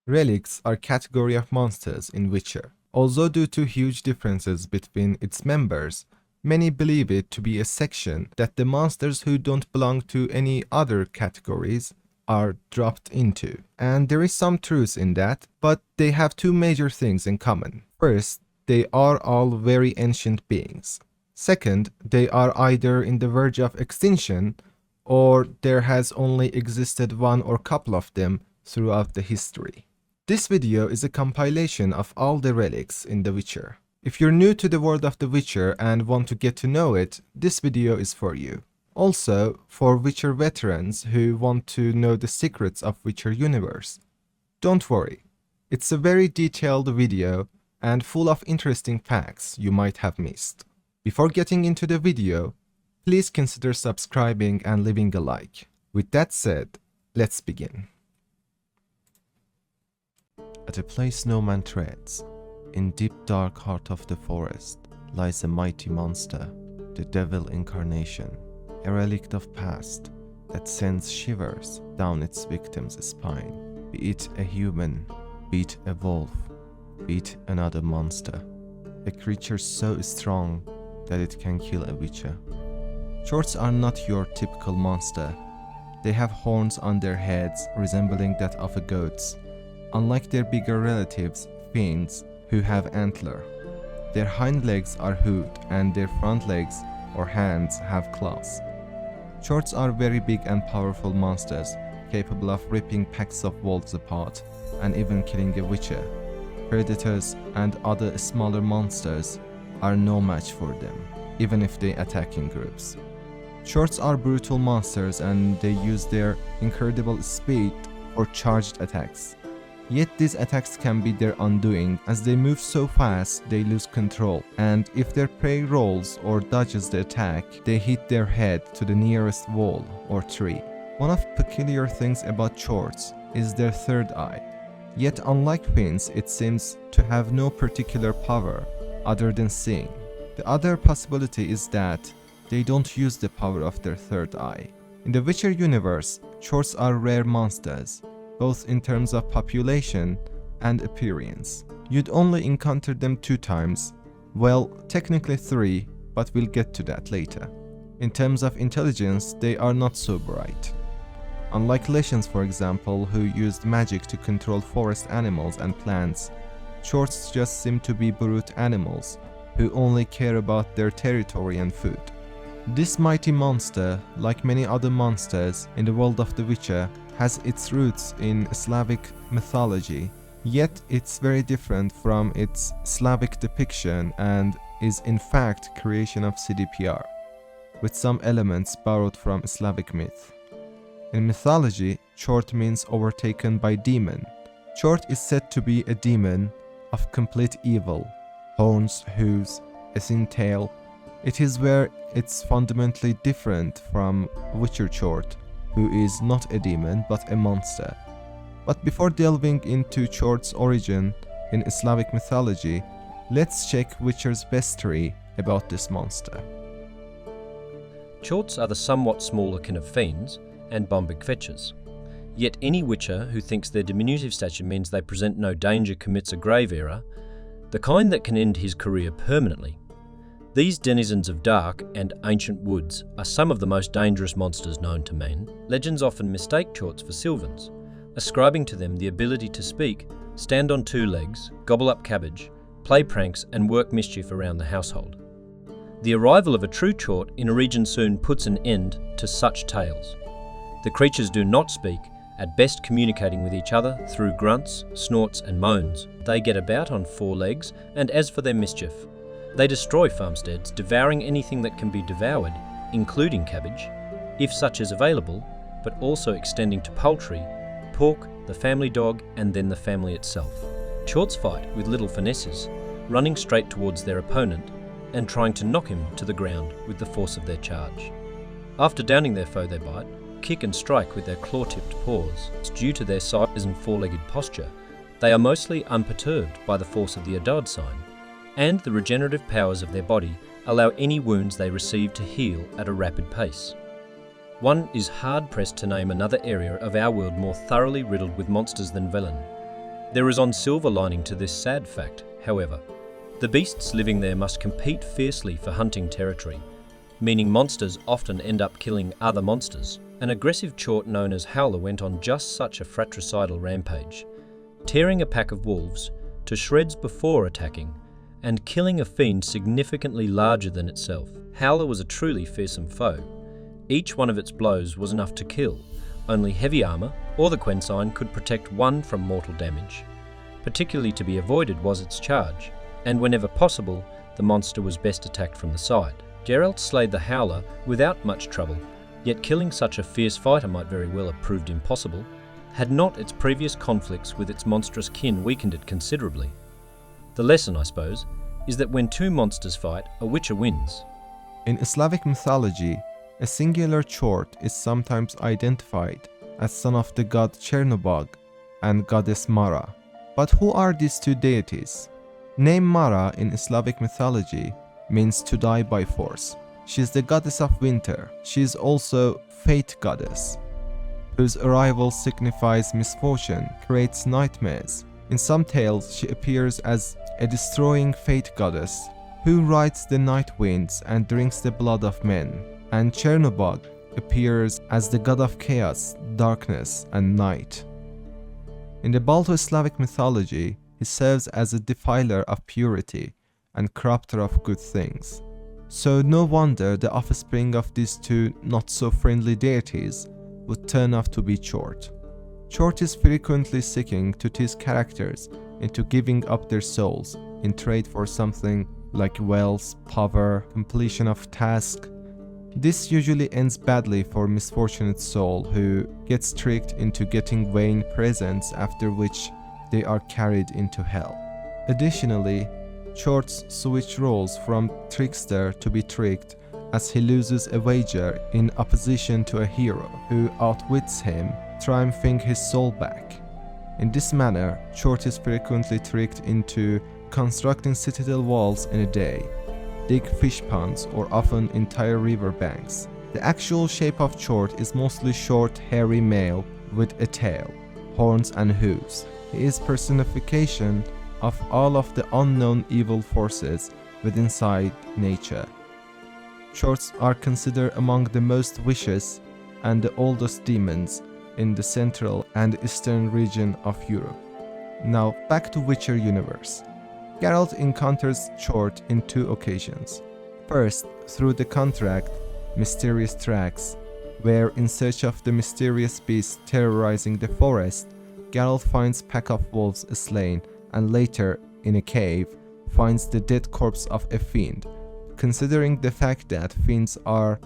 Relicts are category of monsters in Witcher. Although due to huge differences between its members, many believe it to be a section that the monsters who don't belong to any other categories are dropped into. And there is some truth in that, but they have two major things in common. First, they are all very ancient beings. Second, they are either in the verge of extinction or there has only existed one or couple of them throughout the history. This video is a compilation of all the relics in The Witcher. If you're new to the world of The Witcher and want to get to know it, this video is for you. Also, for Witcher veterans who want to know the secrets of Witcher universe. Don't worry, it's a very detailed video and full of interesting facts you might have missed. Before getting into the video, please consider subscribing and leaving a like. With that said, let's begin. At a place no man treads, in deep dark heart of the forest, lies a mighty monster, the devil incarnation, a relic of past that sends shivers down its victim's spine. Be it a human, be it a wolf, be it another monster, a creature so strong that it can kill a witcher. Chorts are not your typical monster. They have horns on their heads resembling that of a goat's. Unlike their bigger relatives, Fiends, who have antler. Their hind legs are hooved and their front legs or hands have claws. Chorts are very big and powerful monsters, capable of ripping packs of wolves apart and even killing a witcher. Predators and other smaller monsters are no match for them, even if they attack in groups. Chorts are brutal monsters and they use their incredible speed for charged attacks. Yet these attacks can be their undoing, as they move so fast they lose control, and if their prey rolls or dodges the attack, they hit their head to the nearest wall or tree. One of the peculiar things about Chorts is their third eye. Yet unlike Fiends, it seems to have no particular power other than seeing. The other possibility is that they don't use the power of their third eye. In the Witcher universe, Chorts are rare monsters, both in terms of population and appearance. You'd only encounter them 2 times, well, technically 3, but we'll get to that later. In terms of intelligence, they are not so bright. Unlike Leshens, for example, who used magic to control forest animals and plants, Chorts just seem to be brute animals who only care about their territory and food. This mighty monster, like many other monsters in the world of The Witcher, has its roots in Slavic mythology, yet it's very different from its Slavic depiction and is in fact creation of CDPR, with some elements borrowed from Slavic myth. In mythology, Chort means overtaken by demon. Chort is said to be a demon of complete evil, horns, hooves, a thin tail. It is where it's fundamentally different from Witcher Chort, who is not a demon but a monster. But before delving into Chort's origin in Slavic mythology, let's check Witcher's bestiary about this monster. Chorts are the somewhat smaller kin of fiends and bombig-fetchers. Yet any Witcher who thinks their diminutive stature means they present no danger commits a grave error, the kind that can end his career permanently. These denizens of dark and ancient woods are some of the most dangerous monsters known to men. Legends often mistake Chorts for Sylvans, ascribing to them the ability to speak, stand on 2 legs, gobble up cabbage, play pranks and work mischief around the household. The arrival of a true Chort in a region soon puts an end to such tales. The creatures do not speak, at best communicating with each other through grunts, snorts and moans. They get about on 4 legs, and as for their mischief, they destroy farmsteads, devouring anything that can be devoured, including cabbage, if such is available, but also extending to poultry, pork, the family dog, and then the family itself. Chorts fight with little finesses, running straight towards their opponent and trying to knock him to the ground with the force of their charge. After downing their foe they bite, kick and strike with their claw-tipped paws. Due to their size and 4-legged posture, they are mostly unperturbed by the force of the Adad sign, and the regenerative powers of their body allow any wounds they receive to heal at a rapid pace. One is hard-pressed to name another area of our world more thoroughly riddled with monsters than Velen. There is one silver lining to this sad fact, however. The beasts living there must compete fiercely for hunting territory, meaning monsters often end up killing other monsters. An aggressive Chort known as Howler went on just such a fratricidal rampage, tearing a pack of wolves to shreds before attacking, and killing a fiend significantly larger than itself. Howler was a truly fearsome foe. Each one of its blows was enough to kill. Only heavy armour or the Quensign could protect one from mortal damage. Particularly to be avoided was its charge, and whenever possible, the monster was best attacked from the side. Geralt slayed the Howler without much trouble, yet killing such a fierce fighter might very well have proved impossible, had not its previous conflicts with its monstrous kin weakened it considerably. The lesson, I suppose, is that when two monsters fight, a witcher wins. In Slavic mythology, a singular Chort is sometimes identified as son of the god Chernobog and goddess Mara. But who are these two deities? Name Mara in Slavic mythology means to die by force. She is the goddess of winter. She is also fate goddess, whose arrival signifies misfortune, creates nightmares. In some tales, she appears as a destroying fate goddess who rides the night winds and drinks the blood of men. And Chernobog appears as the god of chaos, darkness, and night. In the Balto-Slavic mythology, he serves as a defiler of purity and corrupter of good things. So no wonder the offspring of these two not-so-friendly deities would turn out to be Chort. Chort is frequently seeking to tease characters into giving up their souls in trade for something like wealth, power, completion of tasks. This usually ends badly for misfortunate soul who gets tricked into getting vain presents, after which they are carried into hell. Additionally, Chorts switch roles from trickster to be tricked as he loses a wager in opposition to a hero who outwits him, triumphing his soul back. In this manner, Chort is frequently tricked into constructing citadel walls in a day, dig fish ponds, or often entire river banks. The actual shape of Chort is mostly short, hairy male with a tail, horns, and hooves. He is personification of all of the unknown evil forces within nature. Chorts are considered among the most vicious and the oldest demons in the central and eastern region of Europe. Now back to Witcher universe. Geralt encounters Chort in two occasions. First, through the contract Mysterious Tracks, where in search of the mysterious beast terrorizing the forest, Geralt finds pack of wolves slain, and later, in a cave, finds the dead corpse of a fiend. Considering the fact that fiends are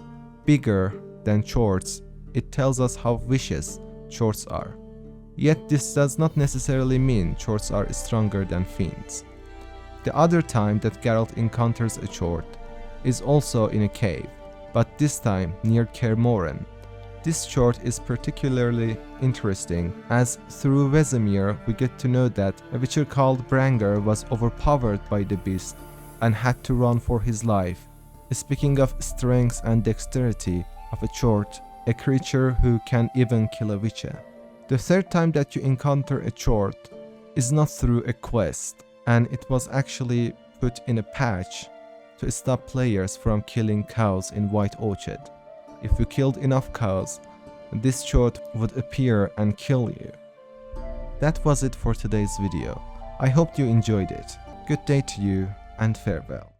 bigger than Chorts, it tells us how vicious Chorts are. Yet this does not necessarily mean Chorts are stronger than fiends. The other time that Geralt encounters a Chort is also in a cave, but this time near Kaer Morhen. This Chort is particularly interesting, as through Vesemir we get to know that a witcher called Branger was overpowered by the beast and had to run for his life. Speaking of strength and dexterity of a Chort, a creature who can even kill a witcher. The third time that you encounter a Chort is not through a quest, and it was actually put in a patch to stop players from killing cows in White Orchard. If you killed enough cows, this Chort would appear and kill you. That was it for today's video. I hope you enjoyed it. Good day to you, and farewell.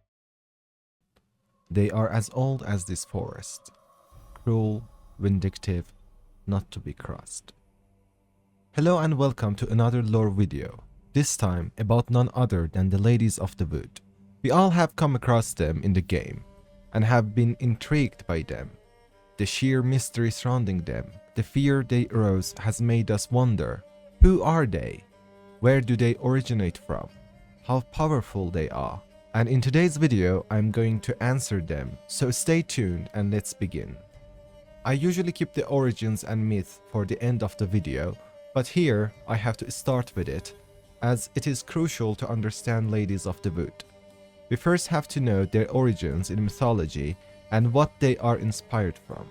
They are as old as this forest, cruel, vindictive, not to be crossed. Hello and welcome to another lore video, this time about none other than the Ladies of the Wood. We all have come across them in the game, and have been intrigued by them. The sheer mystery surrounding them, the fear they arouse has made us wonder, who are they? Where do they originate from? How powerful they are? And in today's video, I'm going to answer them, so stay tuned and let's begin. I usually keep the origins and myth for the end of the video, but here I have to start with it, as it is crucial to understand Ladies of the Wood. We first have to know their origins in mythology and what they are inspired from.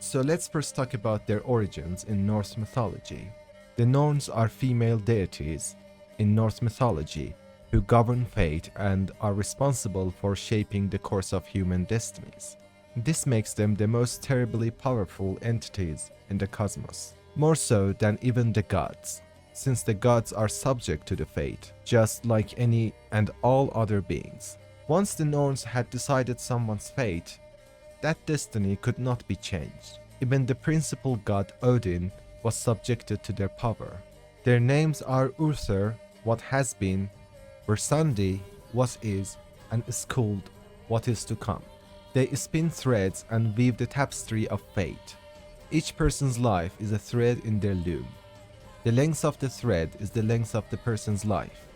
So let's first talk about their origins in Norse mythology. The Norns are female deities in Norse mythology who govern fate and are responsible for shaping the course of human destinies. This makes them the most terribly powerful entities in the cosmos, more so than even the gods, since the gods are subject to the fate, just like any and all other beings. Once the Norns had decided someone's fate, that destiny could not be changed. Even the principal god Odin was subjected to their power. Their names are Urthur, what has been, Versandi, what is, and Skuld, what is to come. They spin threads and weave the tapestry of fate. Each person's life is a thread in their loom. The length of the thread is the length of the person's life.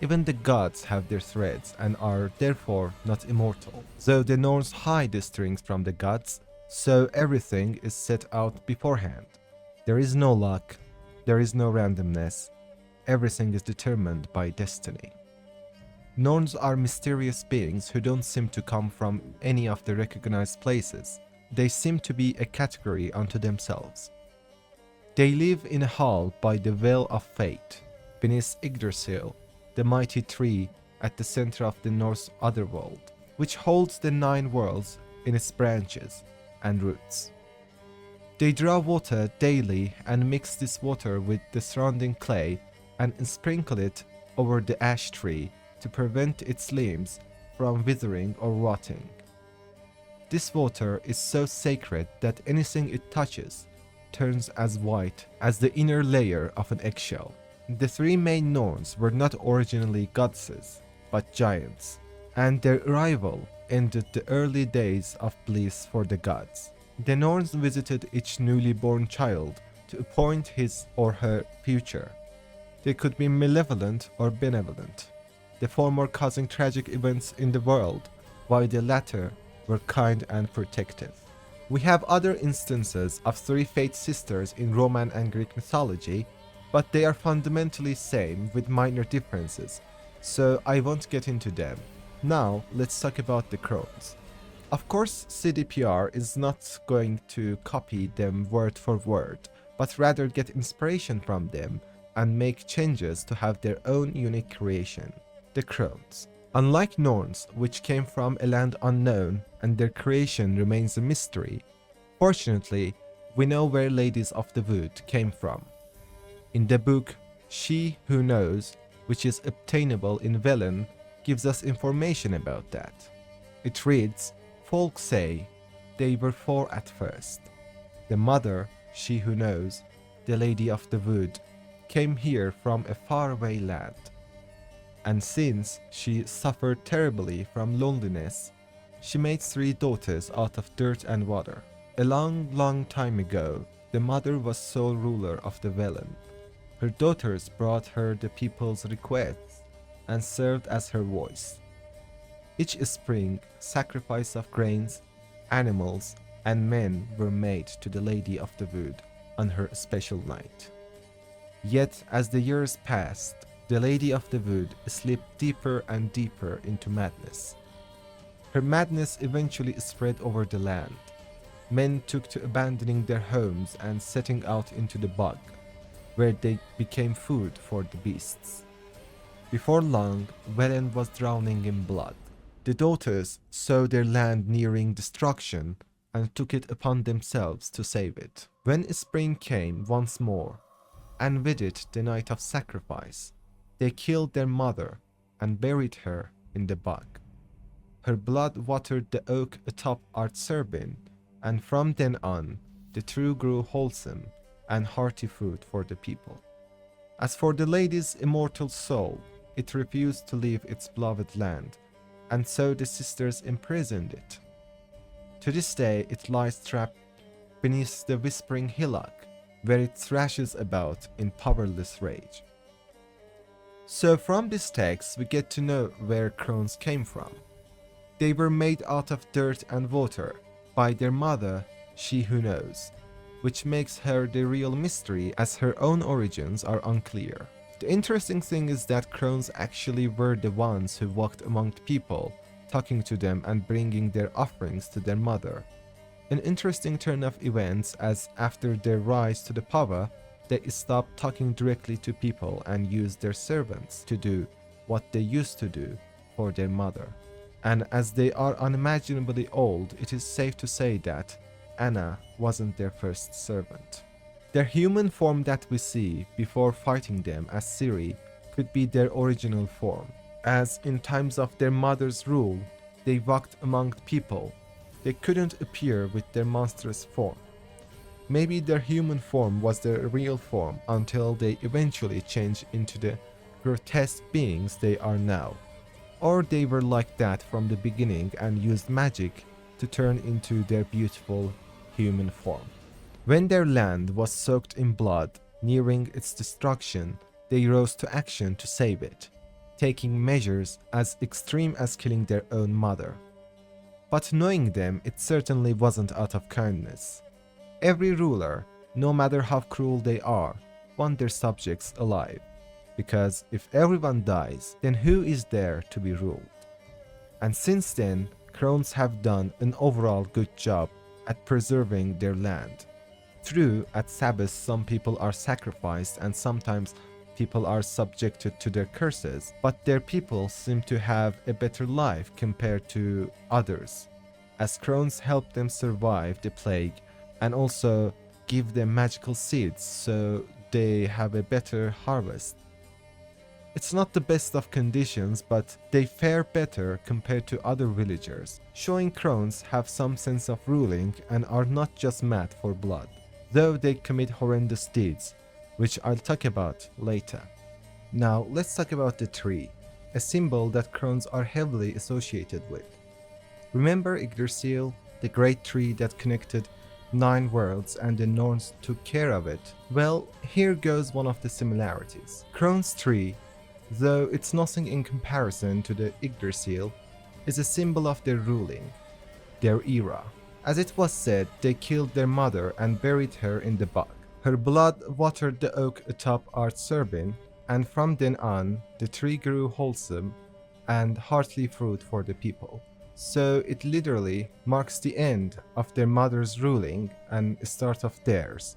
Even the gods have their threads and are therefore not immortal. Though the Norns hide the strings from the gods, so everything is set out beforehand. There is no luck, there is no randomness, everything is determined by destiny. Norns are mysterious beings who don't seem to come from any of the recognized places. They seem to be a category unto themselves. They live in a hall by the Well of Fate, beneath Yggdrasil, the mighty tree at the center of the Norse Otherworld, which holds the 9 worlds in its branches and roots. They draw water daily and mix this water with the surrounding clay and sprinkle it over the ash tree to prevent its limbs from withering or rotting. This water is so sacred that anything it touches turns as white as the inner layer of an eggshell. The 3 main Norns were not originally goddesses, but giants, and their arrival ended the early days of bliss for the gods. The Norns visited each newly born child to appoint his or her future. They could be malevolent or benevolent, the former causing tragic events in the world, while the latter were kind and protective. We have other instances of 3 Fate sisters in Roman and Greek mythology, but they are fundamentally same with minor differences, so I won't get into them. Now let's talk about the Crones. Of course, CDPR is not going to copy them word for word, but rather get inspiration from them and make changes to have their own unique creation. The Crones. Unlike Norns, which came from a land unknown and their creation remains a mystery, fortunately, we know where Ladies of the Wood came from. In the book She Who Knows, which is obtainable in Velen, gives us information about that. It reads, "Folk say they were 4 at first. The mother, She Who Knows, the Lady of the Wood, came here from a faraway land. And since she suffered terribly from loneliness, she made 3 daughters out of dirt and water. A long, long time ago, the mother was sole ruler of the Velen. Her daughters brought her the people's requests and served as her voice. Each spring, sacrifice of grains, animals, and men were made to the Lady of the Wood on her special night. Yet, as the years passed, the Lady of the Wood slipped deeper and deeper into madness. Her madness eventually spread over the land. Men took to abandoning their homes and setting out into the bog, where they became food for the beasts. Before long, Velen was drowning in blood. The daughters saw their land nearing destruction and took it upon themselves to save it. When spring came once more, and with it the night of sacrifice, they killed their mother and buried her in the bog. Her blood watered the oak atop Artserbin, and from then on, the tree grew wholesome and hearty food for the people. As for the lady's immortal soul, it refused to leave its beloved land, and so the sisters imprisoned it. To this day, it lies trapped beneath the whispering hillock, where it thrashes about in powerless rage. So from this text, we get to know where Crones came from. They were made out of dirt and water by their mother, She Who Knows, which makes her the real mystery as her own origins are unclear. The interesting thing is that Crones actually were the ones who walked among people, talking to them and bringing their offerings to their mother. An interesting turn of events, as after their rise to the power, they stopped talking directly to people and used their servants to do what they used to do for their mother. And as they are unimaginably old, it is safe to say that Anna wasn't their first servant. Their human form that we see before fighting them as Ciri could be their original form, as in times of their mother's rule, they walked among people. They couldn't appear with their monstrous form. Maybe their human form was their real form until they eventually changed into the grotesque beings they are now. Or they were like that from the beginning and used magic to turn into their beautiful human form. When their land was soaked in blood, nearing its destruction, they rose to action to save it, taking measures as extreme as killing their own mother. But knowing them, it certainly wasn't out of kindness. Every ruler, no matter how cruel they are, want their subjects alive, because if everyone dies, then who is there to be ruled? And since then, Crones have done an overall good job at preserving their land. True, at Sabbath some people are sacrificed and sometimes people are subjected to their curses, but their people seem to have a better life compared to others, as Crones help them survive the plague and also give them magical seeds so they have a better harvest. It's not the best of conditions, but they fare better compared to other villagers, showing Crones have some sense of ruling and are not just mad for blood, though they commit horrendous deeds, which I'll talk about later. Now let's talk about the tree, a symbol that Crones are heavily associated with. Remember Yggdrasil, the great tree that connected 9 worlds and the Norns took care of it? Well, here goes one of the similarities. Crones' tree, though it's nothing in comparison to the Yggdrasil, is a symbol of their ruling, their era. As it was said, they killed their mother and buried her in the bog. Her blood watered the oak atop Artsurbin, and from then on, the tree grew wholesome and hearty fruit for the people. So it literally marks the end of their mother's ruling and start of theirs.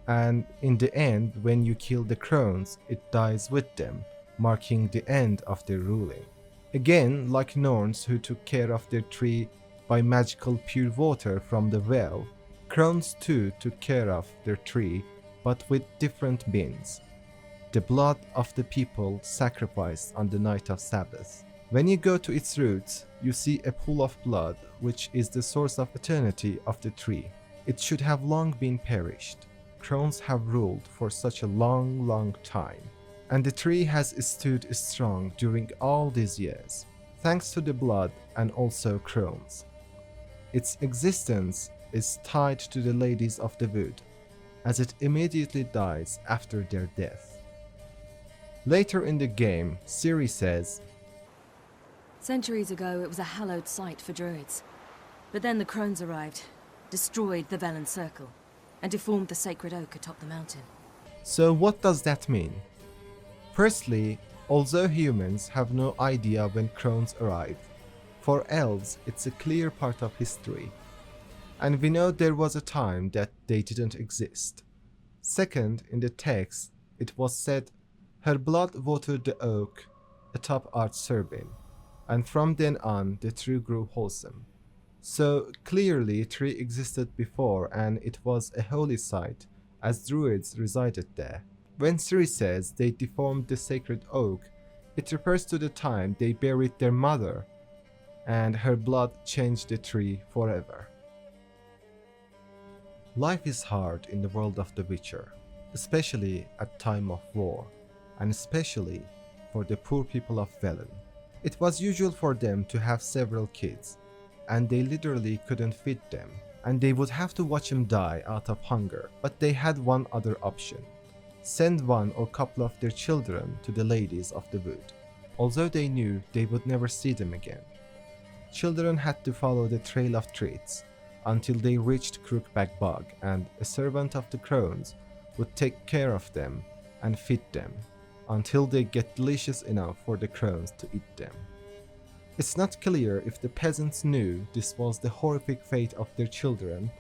And in the end, when you kill the Crones, it dies with them, marking the end of their ruling. Again, like Norns who took care of their tree by magical pure water from the well, Crones too took care of their tree, but with different means. The blood of the people sacrificed on the night of Sabbath. When you go to its roots, you see a pool of blood, which is the source of eternity of the tree. It should have long been perished. Crones have ruled for such a long, long time, and the tree has stood strong during all these years, thanks to the blood and also Crones. Its existence is tied to the Ladies of the Wood, as it immediately dies after their death. Later in the game, Ciri says, "Centuries ago it was a hallowed site for druids, but then the Crones arrived, destroyed the Velen Circle, and deformed the sacred oak atop the mountain." So what does that mean? Firstly, although humans have no idea when Crones arrived, for elves it's a clear part of history, and we know there was a time that they didn't exist. Second, in the text, it was said, "Her blood watered the oak atop Artsurbin, and from then on the tree grew wholesome." So clearly tree existed before and it was a holy site, as druids resided there. When Ciri says they deformed the sacred oak, it refers to the time they buried their mother and her blood changed the tree forever. Life is hard in the world of The Witcher, especially at time of war, and especially for the poor people of Velen. It was usual for them to have several kids, and they literally couldn't feed them, and they would have to watch them die out of hunger. But they had one other option: send one or couple of their children to the Ladies of the Wood, although they knew they would never see them again. Children had to follow the trail of treats until they reached Crookback Bog, and a servant of the Crones would take care of them and feed them until they get delicious enough for the Crones to eat them. It's not clear if the peasants knew this was the horrific fate of their children,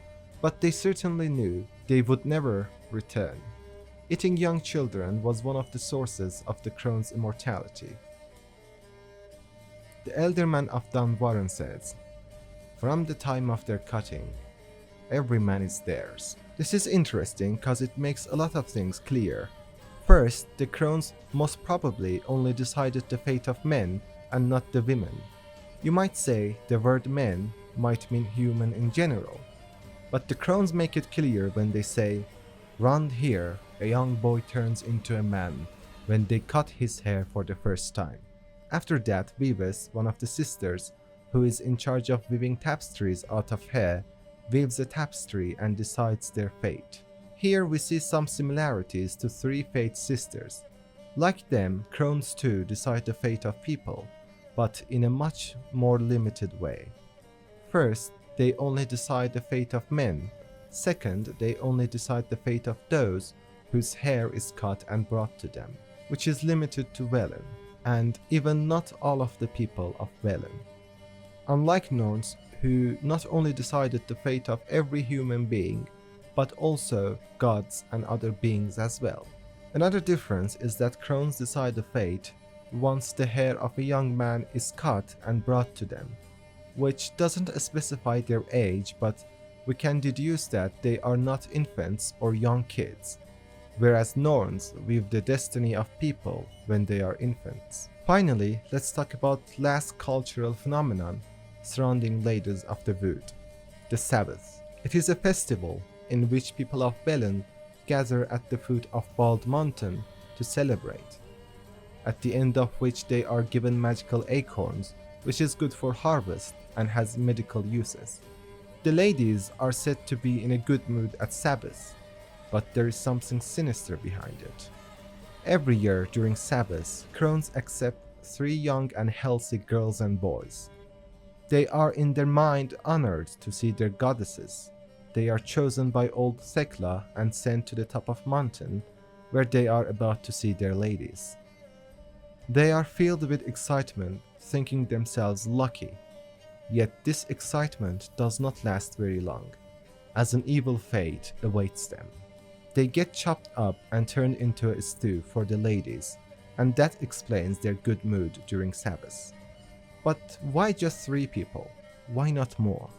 but they certainly knew they would never return. Eating young children was one of the sources of the Crones' immortality. The Elderman of Dunwarren says, "From the time of their cutting, every man is theirs." This is interesting because it makes a lot of things clear. First, the Crones most probably only decided the fate of men and not the women. You might say the word men might mean human in general, but the Crones make it clear when they say, "Round here, a young boy turns into a man," when they cut his hair for the first time. After that, Vives, one of the sisters, who is in charge of weaving tapestries out of hair, weaves a tapestry and decides their fate. Here we see some similarities to three Fate sisters. Like them, Crones too decide the fate of people, but in a much more limited way. First, they only decide the fate of men. Second, they only decide the fate of those whose hair is cut and brought to them, which is limited to Velen, and even not all of the people of Velen. Unlike Norns, who not only decided the fate of every human being, but also gods and other beings as well. Another difference is that Crones decide the fate once the hair of a young man is cut and brought to them, which doesn't specify their age, but we can deduce that they are not infants or young kids, whereas Norns weave the destiny of people when they are infants. Finally, let's talk about last cultural phenomenon surrounding Ladies of the Wood, the Sabbath. It is a festival in which people of Velen gather at the foot of Bald Mountain to celebrate, at the end of which they are given magical acorns, which is good for harvest and has medical uses. The ladies are said to be in a good mood at Sabbath, but there is something sinister behind it. Every year during Sabbath, Crones accept 3 young and healthy girls and boys. They are in their mind honored to see their goddesses. They are chosen by old Thekla and sent to the top of mountain, where they are about to see their ladies. They are filled with excitement, thinking themselves lucky. Yet this excitement does not last very long, as an evil fate awaits them. They get chopped up and turned into a stew for the ladies, and that explains their good mood during Sabbath. But why just 3 people? Why not more?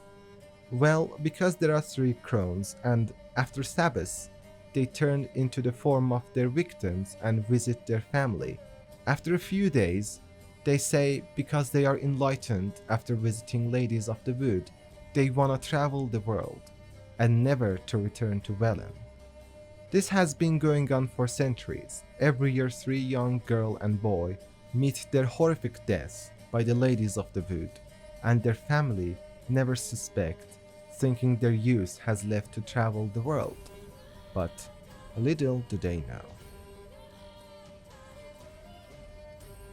Well, because there are 3 crones, and after Sabbath, they turn into the form of their victims and visit their family. After a few days, they say because they are enlightened after visiting Ladies of the Wood, they wanna travel the world, and never to return to Velen. This has been going on for centuries. Every year 3 young girl and boy meet their horrific deaths by the Ladies of the Wood, and their family never suspect, thinking their youth has left to travel the world. But little do they know.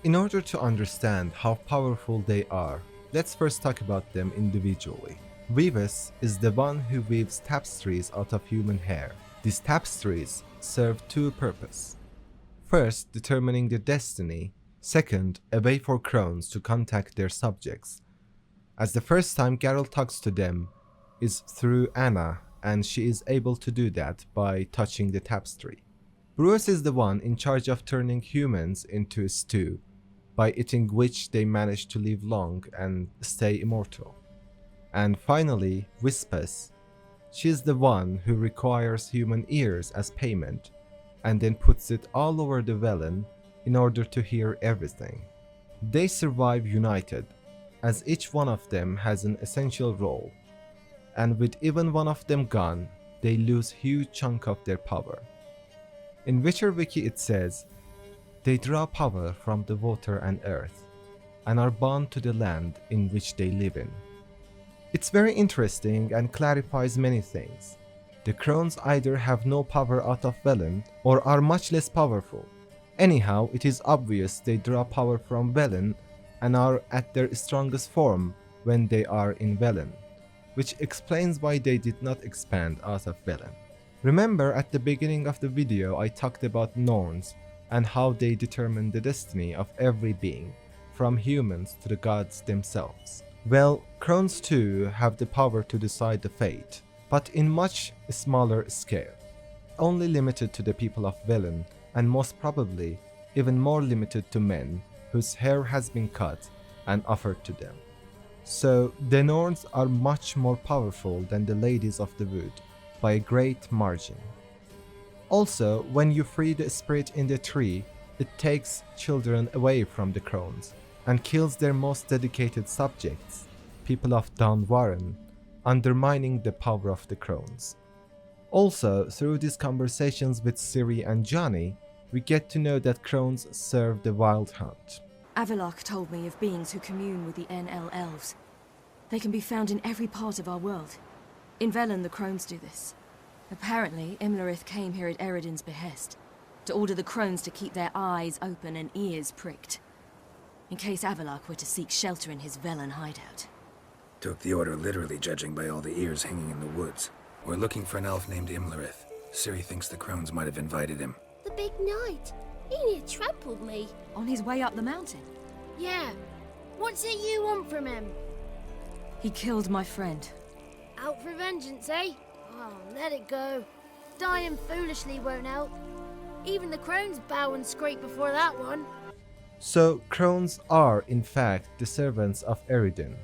In order to understand how powerful they are, let's first talk about them individually. Vives is the one who weaves tapestries out of human hair. These tapestries serve 2 purposes. First, determining their destiny. Second, a way for Crones to contact their subjects, as the first time Geralt talks to them is through Anna, and she is able to do that by touching the tapestry. Bruce is the one in charge of turning humans into a stew, by eating which they manage to live long and stay immortal. And finally, Wispes. She is the one who requires human ears as payment, and then puts it all over the Velen in order to hear everything. They survive united, as each one of them has an essential role, and with even one of them gone, they lose huge chunk of their power. In Witcher Wiki it says, they draw power from the water and earth, and are bound to the land in which they live in. It's very interesting and clarifies many things. The Crones either have no power out of Velen, or are much less powerful. Anyhow, it is obvious they draw power from Velen, and are at their strongest form when they are in Velen, which explains why they did not expand out of Velen. Remember at the beginning of the video I talked about Norns, and how they determine the destiny of every being, from humans to the gods themselves. Well, Crones too have the power to decide the fate, but in much smaller scale. only limited to the people of Velen, and most probably even more limited to men whose hair has been cut and offered to them. So the Norns are much more powerful than the Ladies of the Wood by a great margin. Also, when you free the spirit in the tree, it takes children away from the Crones and kills their most dedicated subjects, people of Dunwarren, undermining the power of the Crones. Also, through these conversations with Ciri and Johnny, we get to know that Crones serve the Wild Hunt. Avalok told me of beings who commune with the NL elves. They can be found in every part of our world. In Velen, the Crones do this. Apparently, Imlerith came here at Eredin's behest, to order the Crones to keep their eyes open and ears pricked, in case Avalok were to seek shelter in his Velen hideout. Took the order literally, judging by all the ears hanging in the woods. We're looking for an elf named Imlerith. Ciri thinks the Crones might have invited him. The big knight. He near trampled me. On his way up the mountain, Yeah. What's it you want from him? he killed my friend. Out for vengeance, eh? Oh, let it go. Dying foolishly won't help. Even the Crones bow and scrape before that one. So Crones are, in fact, the servants of Eredin.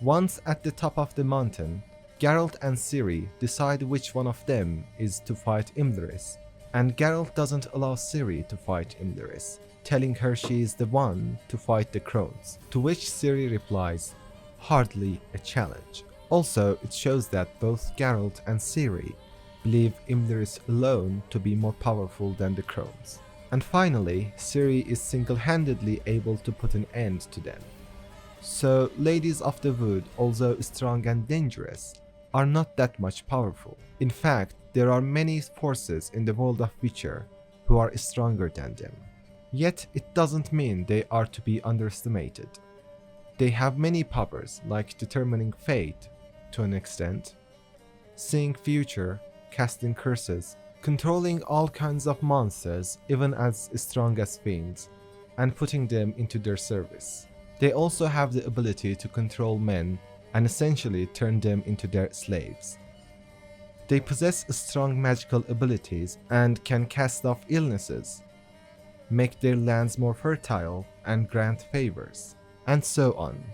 Once at the top of the mountain, Geralt and Ciri decide which one of them is to fight Imlerith, and Geralt doesn't allow Ciri to fight Imlerith, telling her she is the one to fight the Crones, to which Ciri replies, "Hardly a challenge." Also, it shows that both Geralt and Ciri believe Imlerith alone to be more powerful than the Crones. And finally, Ciri is single-handedly able to put an end to them. So, Ladies of the Wood, although strong and dangerous, are not that much powerful. In fact, there are many forces in the world of Witcher who are stronger than them. Yet, it doesn't mean they are to be underestimated. They have many powers, like determining fate, to an extent, seeing future, casting curses, controlling all kinds of monsters, even as strong as fiends, and putting them into their service. They also have the ability to control men and essentially turn them into their slaves. They possess strong magical abilities and can cast off illnesses, make their lands more fertile, and grant favors, and so on.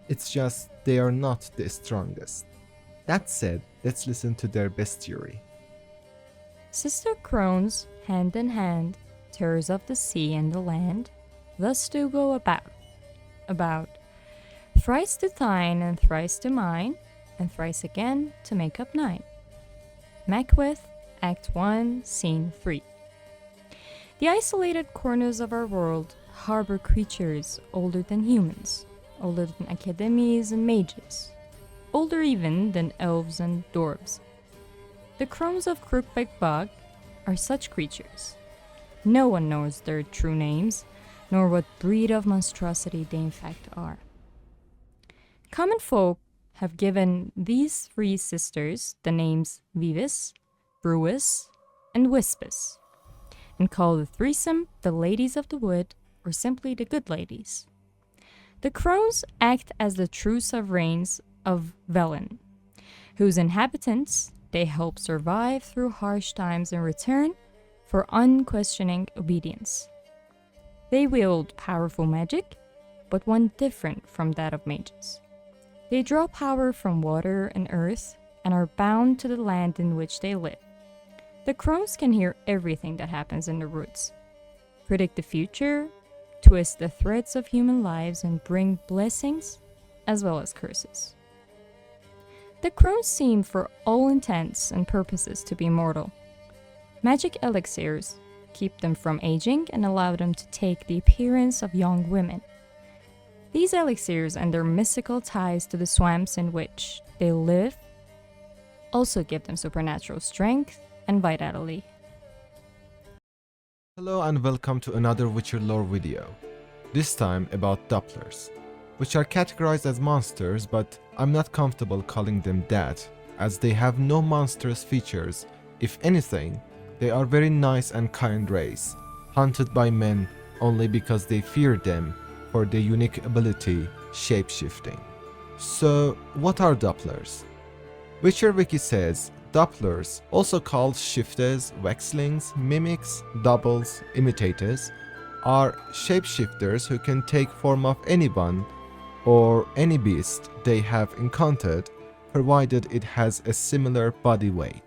It's just they are not the strongest. That said, let's listen to their bestiary. Sister Crones, hand in hand, terrors of the sea and the land, thus do go about, thrice to thine and thrice to mine, and thrice again to make up 9. Macbeth, Act 1, Scene 3. The isolated corners of our world harbor creatures older than humans, older than academies and mages, older even than elves and dwarves. The Crones of Crookbeck Bog are such creatures. No one knows their true names, nor what breed of monstrosity they in fact are. Common folk have given these 3 sisters the names Vivis, Brewis, and Wispis, and call the threesome the Ladies of the Wood, or simply the Good Ladies. The Crones act as the true sovereigns of Velen, whose inhabitants they help survive through harsh times in return for unquestioning obedience. They wield powerful magic, but one different from that of mages. They draw power from water and earth and are bound to the land in which they live. The Crones can hear everything that happens in the woods, predict the future, twist the threads of human lives, and bring blessings as well as curses. The Crones seem for all intents and purposes to be immortal. Magic elixirs keep them from aging and allow them to take the appearance of young women. These elixirs and their mystical ties to the swamps in which they live also give them supernatural strength and vitality. Hello and welcome to another Witcher lore video, this time about Dopplers, which are categorized as monsters, but I'm not comfortable calling them that, as they have no monstrous features. If anything, they are very nice and kind race, hunted by men only because they fear them for their unique ability, shapeshifting. So, what are Dopplers? Witcher Wiki says, Dopplers, also called shifters, vexlings, mimics, doubles, imitators, are shapeshifters who can take form of anyone or any beast they have encountered, provided it has a similar body weight.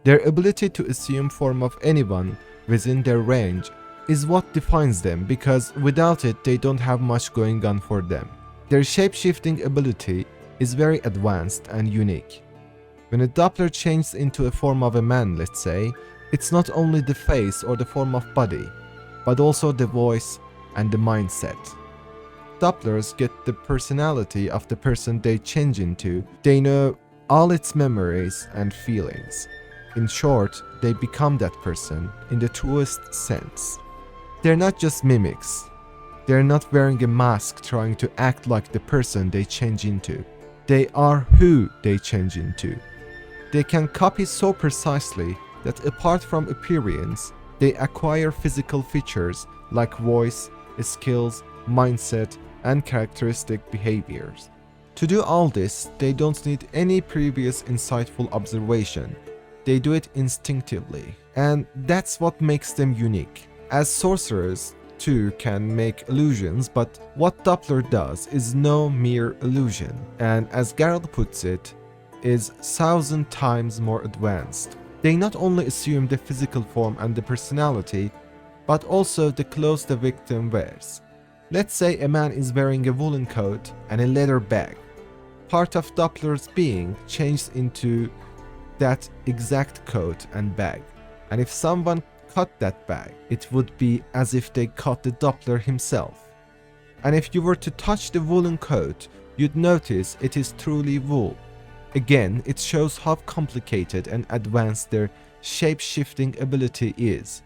Their ability to assume form of anyone within their range is what defines them, because without it they don't have much going on for them. Their shape-shifting ability is very advanced and unique. When a Doppler changes into a form of a man, let's say, it's not only the face or the form of body, but also the voice and the mindset. Dopplers get the personality of the person they change into. They know all its memories and feelings. In short, they become that person in the truest sense. They're not just mimics. They're not wearing a mask trying to act like the person they change into. They are who they change into. They can copy so precisely that apart from appearance, they acquire physical features like voice, skills, mindset, and characteristic behaviors. To do all this, they don't need any previous insightful observation. They do it instinctively, and that's what makes them unique. As sorcerers, too, can make illusions, but what Doppler does is no mere illusion, and as Geralt puts it, is 1,000 times more advanced. They not only assume the physical form and the personality, but also the clothes the victim wears. Let's say a man is wearing a woolen coat and a leather bag. Part of Doppler's being changed into that exact coat and bag, and if someone cut that bag, it would be as if they cut the Doppler himself. And if you were to touch the woolen coat, you'd notice it is truly wool. Again, it shows how complicated and advanced their shape-shifting ability is,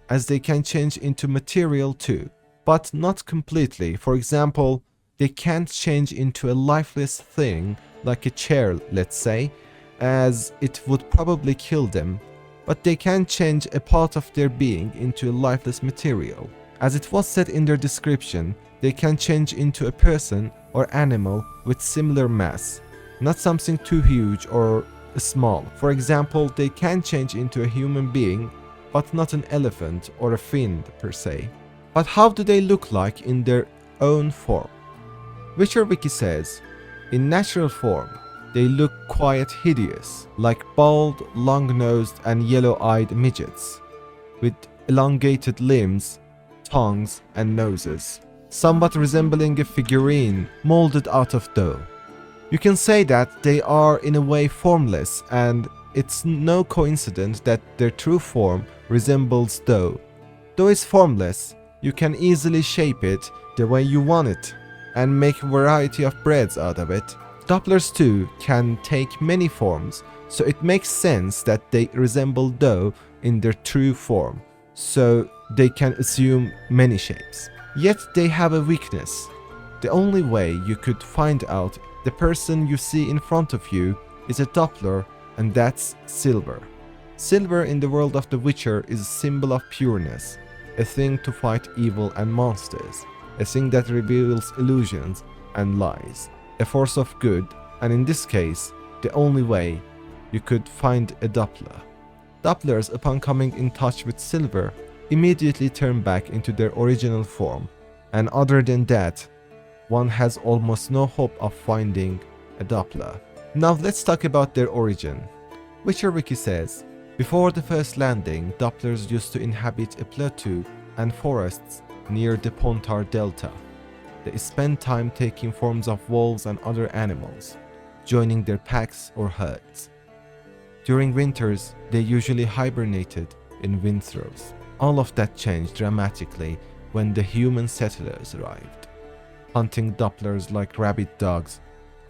as they can change into material too, but not completely. For example, they can't change into a lifeless thing like a chair, let's say, as it would probably kill them, but they can change a part of their being into a lifeless material. As it was said in their description, they can change into a person or animal with similar mass, not something too huge or small. For example, they can change into a human being, but not an elephant or a fiend per se. But how do they look like in their own form? Witcher Wiki says, in natural form, they look quite hideous, like bald, long-nosed and yellow-eyed midgets, with elongated limbs, tongues and noses, somewhat resembling a figurine molded out of dough. You can say that they are in a way formless, and it's no coincidence that their true form resembles dough. Though it's formless, you can easily shape it the way you want it, and make a variety of breads out of it. Dopplers too can take many forms, so it makes sense that they resemble dough in their true form, so they can assume many shapes. Yet they have a weakness. The only way you could find out the person you see in front of you is a Doppler, and that's silver. Silver in the world of the Witcher is a symbol of pureness, a thing to fight evil and monsters, a thing that reveals illusions and lies, a force of good, and in this case, the only way you could find a Doppler. Dopplers, upon coming in touch with silver, immediately turn back into their original form, and other than that, one has almost no hope of finding a Doppler. Now let's talk about their origin. Witcher Wiki says, before the first landing, Dopplers used to inhabit a plateau and forests near the Pontar Delta. They spend time taking forms of wolves and other animals, joining their packs or herds. During winters, they usually hibernated in windthrows. All of that changed dramatically when the human settlers arrived, hunting Dopplers like rabid dogs.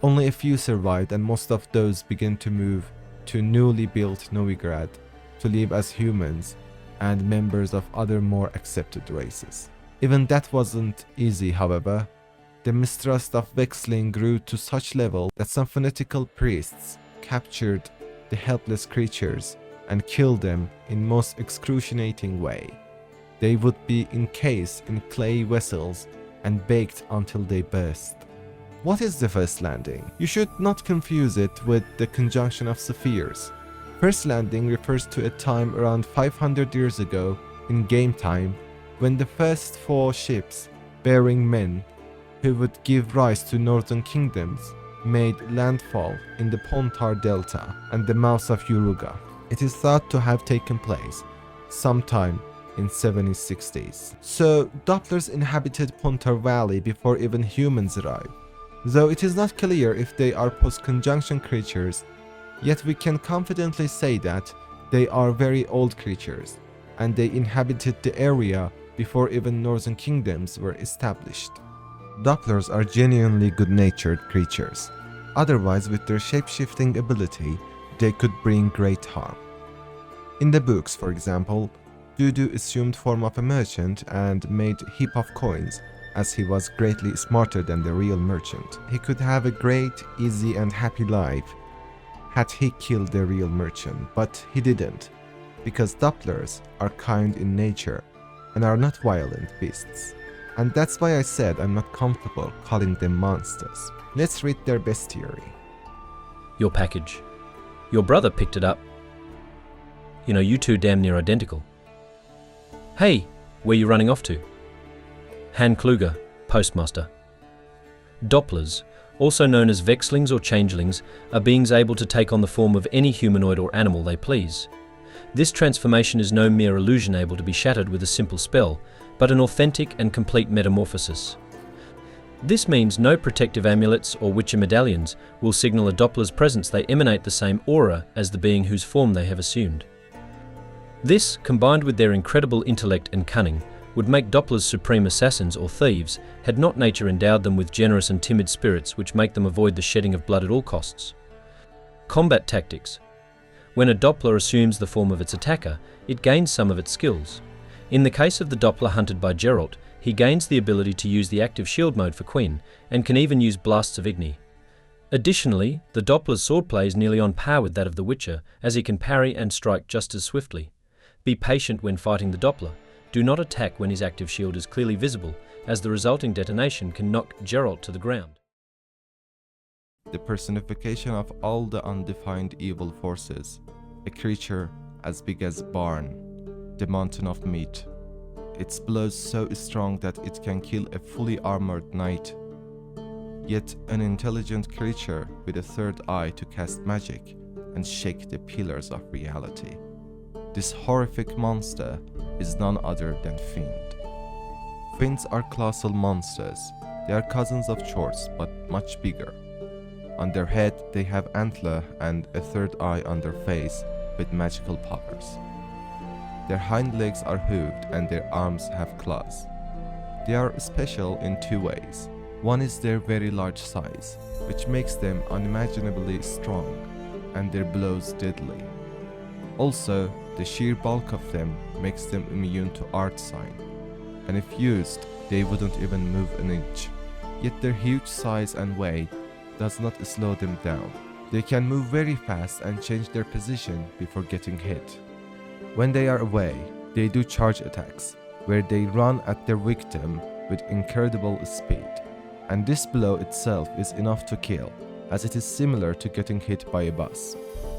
Only a few survived, and most of those began to move to newly built Novigrad to live as humans and members of other more accepted races. Even that wasn't easy, however. The mistrust of Vexling grew to such level that some fanatical priests captured the helpless creatures and killed them in most excruciating way. They would be encased in clay vessels and baked until they burst. What is the first landing? You should not confuse it with the conjunction of spheres. First landing refers to a time around 500 years ago in game time when the first 4 ships bearing men who would give rise to northern kingdoms made landfall in the Pontar Delta and the mouth of Uruga. It is thought to have taken place sometime in 7060s. So Dopplers inhabited Pontar Valley before even humans arrived. Though it is not clear if they are post-conjunction creatures, yet we can confidently say that they are very old creatures, and they inhabited the area before even northern kingdoms were established. Dopplers are genuinely good-natured creatures. Otherwise, with their shape-shifting ability, they could bring great harm. In the books, for example, Dudu assumed form of a merchant and made heap of coins, as he was greatly smarter than the real merchant. He could have a great, easy and happy life had he killed the real merchant, but he didn't, because Dopplers are kind in nature and are not violent beasts. And that's why I said I'm not comfortable calling them monsters. Let's read their bestiary. Your package. Your brother picked it up. You know, you two damn near identical. Hey, where you running off to? Han Kluger, postmaster. Dopplers, also known as vexlings or changelings, are beings able to take on the form of any humanoid or animal they please. This transformation is no mere illusion able to be shattered with a simple spell, but an authentic and complete metamorphosis. This means no protective amulets or witcher medallions will signal a Doppler's presence. They emanate the same aura as the being whose form they have assumed. This, combined with their incredible intellect and cunning, would make Dopplers supreme assassins or thieves had not nature endowed them with generous and timid spirits which make them avoid the shedding of blood at all costs. Combat tactics. When a Doppler assumes the form of its attacker, it gains some of its skills. In the case of the Doppler hunted by Geralt, he gains the ability to use the active shield mode for Quinn, and can even use blasts of Igni. Additionally, the Doppler's swordplay is nearly on par with that of the Witcher, as he can parry and strike just as swiftly. Be patient when fighting the Doppler. Do not attack when his active shield is clearly visible, as the resulting detonation can knock Geralt to the ground. The personification of all the undefined evil forces, a creature as big as Barn, the mountain of meat. Its blows so strong that it can kill a fully armored knight. Yet an intelligent creature with a third eye to cast magic and shake the pillars of reality. This horrific monster is none other than Fiend. Fiends are colossal monsters. They are cousins of Chorts, but much bigger. On their head they have antler and a third eye on their face with magical powers. Their hind legs are hooved and their arms have claws. They are special in 2 ways. One is their very large size, which makes them unimaginably strong, and their blows deadly. Also, the sheer bulk of them makes them immune to art sign, and if used, they wouldn't even move an inch. Yet their huge size and weight does not slow them down. They can move very fast and change their position before getting hit. When they are away, they do charge attacks, where they run at their victim with incredible speed. And this blow itself is enough to kill, as it is similar to getting hit by a bus.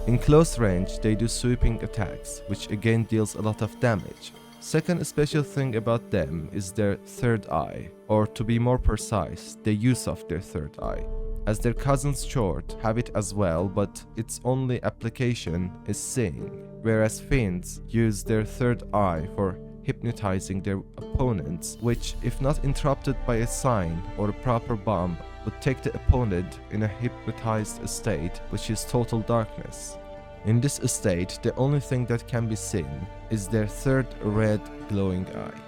In close range, they do sweeping attacks, which again deals a lot of damage. Second special thing about them is their third eye, or to be more precise, the use of their third eye. As their cousins Chort have it as well, but its only application is seeing, whereas Fiends use their third eye for hypnotizing their opponents, which, if not interrupted by a sign or a proper bomb, would take the opponent in a hypnotized state, which is total darkness. In this state, the only thing that can be seen is their third red glowing eye.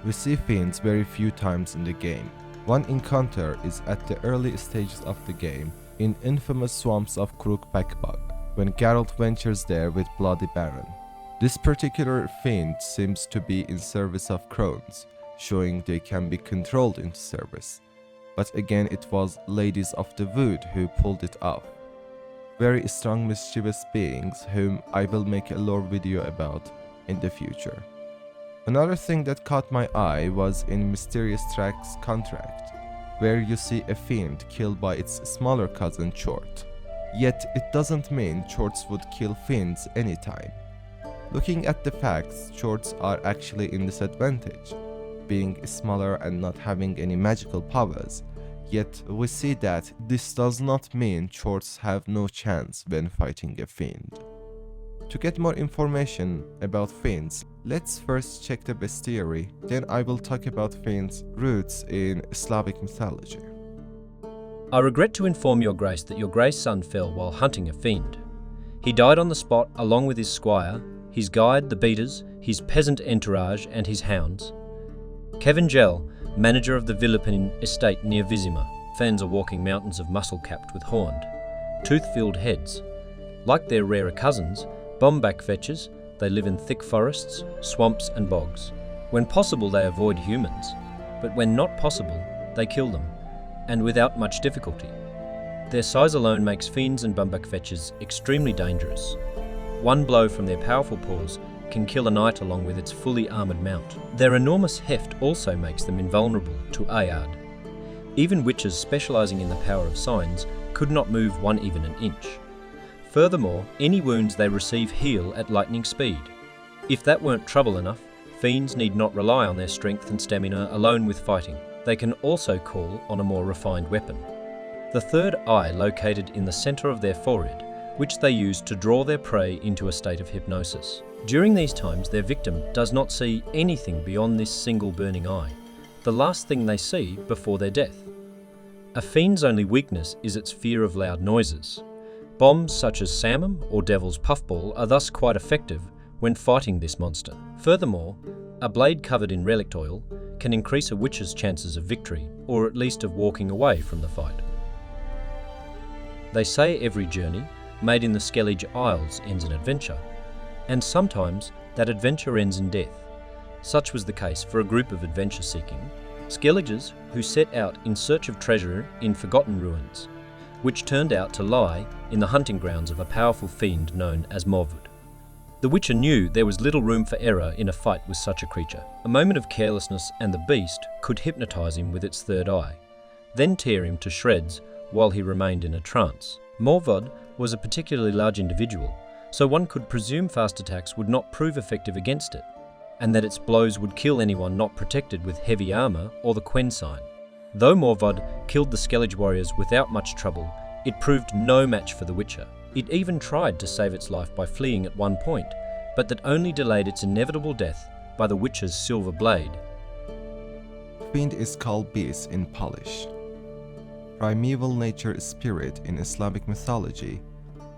We see Fiends very few times in the game. One encounter is at the early stages of the game, in infamous swamps of Crookbackbog, when Geralt ventures there with Bloody Baron. This particular Fiend seems to be in service of Crones, showing they can be controlled into service. But again, it was Ladies of the Wood who pulled it off. Very strong mischievous beings whom I will make a lore video about in the future. Another thing that caught my eye was in Mysterious Track's contract, where you see a Fiend killed by its smaller cousin Chort. Yet it doesn't mean Chorts would kill Fiends anytime. Looking at the facts, Chorts are actually in disadvantage, being smaller and not having any magical powers. Yet we see that this does not mean Chorts have no chance when fighting a Fiend. To get more information about Fiends, let's first check the bestiary, then I will talk about Fiends' roots in Slavic mythology. I regret to inform your grace that your grace son fell while hunting a Fiend. He died on the spot along with his squire, his guide, the beaters, his peasant entourage and his hounds. Kevin Gell, manager of the Villapin estate near Vizima. Fens are walking mountains of muscle-capped with horned, tooth-filled heads. Like their rarer cousins, Bomback fetchers, they live in thick forests, swamps and bogs. When possible they avoid humans, but when not possible, they kill them, and without much difficulty. Their size alone makes Fiends and Bomback fetchers extremely dangerous. One blow from their powerful paws can kill a knight along with its fully armoured mount. Their enormous heft also makes them invulnerable to Ayard. Even witches specialising in the power of signs could not move one even an inch. Furthermore, any wounds they receive heal at lightning speed. If that weren't trouble enough, Fiends need not rely on their strength and stamina alone with fighting. They can also call on a more refined weapon. The third eye located in the centre of their forehead, which they use to draw their prey into a state of hypnosis. During these times, their victim does not see anything beyond this single burning eye, the last thing they see before their death. A Fiend's only weakness is its fear of loud noises. Bombs such as Shaelmmar or Devil's Puffball are thus quite effective when fighting this monster. Furthermore, a blade covered in relict oil can increase a witch's chances of victory, or at least of walking away from the fight. They say every journey made in the Skellige Isles ends in adventure, and sometimes that adventure ends in death. Such was the case for a group of adventure-seeking Skelliges who set out in search of treasure in forgotten ruins, which turned out to lie in the hunting grounds of a powerful fiend known as Morwood. The Witcher knew there was little room for error in a fight with such a creature. A moment of carelessness and the beast could hypnotise him with its third eye, then tear him to shreds while he remained in a trance. Morwood was a particularly large individual, so one could presume fast attacks would not prove effective against it, and that its blows would kill anyone not protected with heavy armour or the Quen sign. Though Morwood killed the Skellige warriors without much trouble, it proved no match for the Witcher. It even tried to save its life by fleeing at one point, but that only delayed its inevitable death by the Witcher's silver blade. Fiend is called Beast in Polish. Primeval nature spirit in Slavic mythology,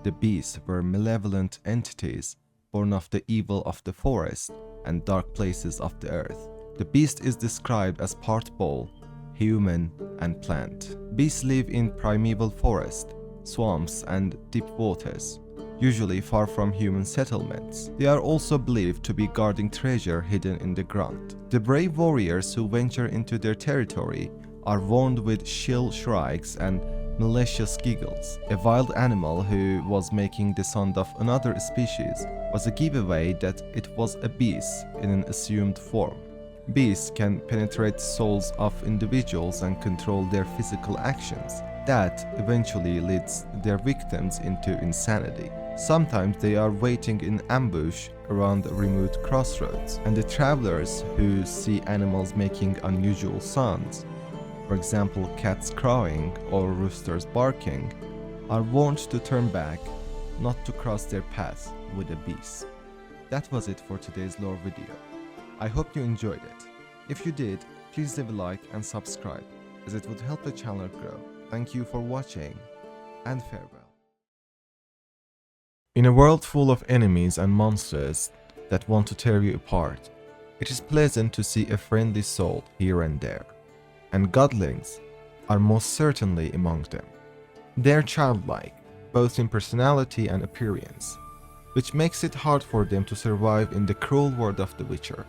the beasts were malevolent entities born of the evil of the forest and dark places of the earth. The beast is described as part bull, human, and plant. Beasts live in primeval forest, swamps, and deep waters, usually far from human settlements. They are also believed to be guarding treasure hidden in the ground. The brave warriors who venture into their territory are warned with shrill shrieks and malicious giggles. A wild animal who was making the sound of another species was a giveaway that it was a beast in an assumed form. Beasts can penetrate souls of individuals and control their physical actions. That eventually leads their victims into insanity. Sometimes they are waiting in ambush around remote crossroads, and the travelers who see animals making unusual sounds, for example cats crowing or roosters barking, are warned to turn back, not to cross their path with a beast. That was it for today's lore video. I hope you enjoyed it. If you did, please leave a like and subscribe, as it would help the channel grow. Thank you for watching, and farewell. In a world full of enemies and monsters that want to tear you apart, it is pleasant to see a friendly soul here and there, and Godlings are most certainly among them. They are childlike, both in personality and appearance, which makes it hard for them to survive in the cruel world of the Witcher.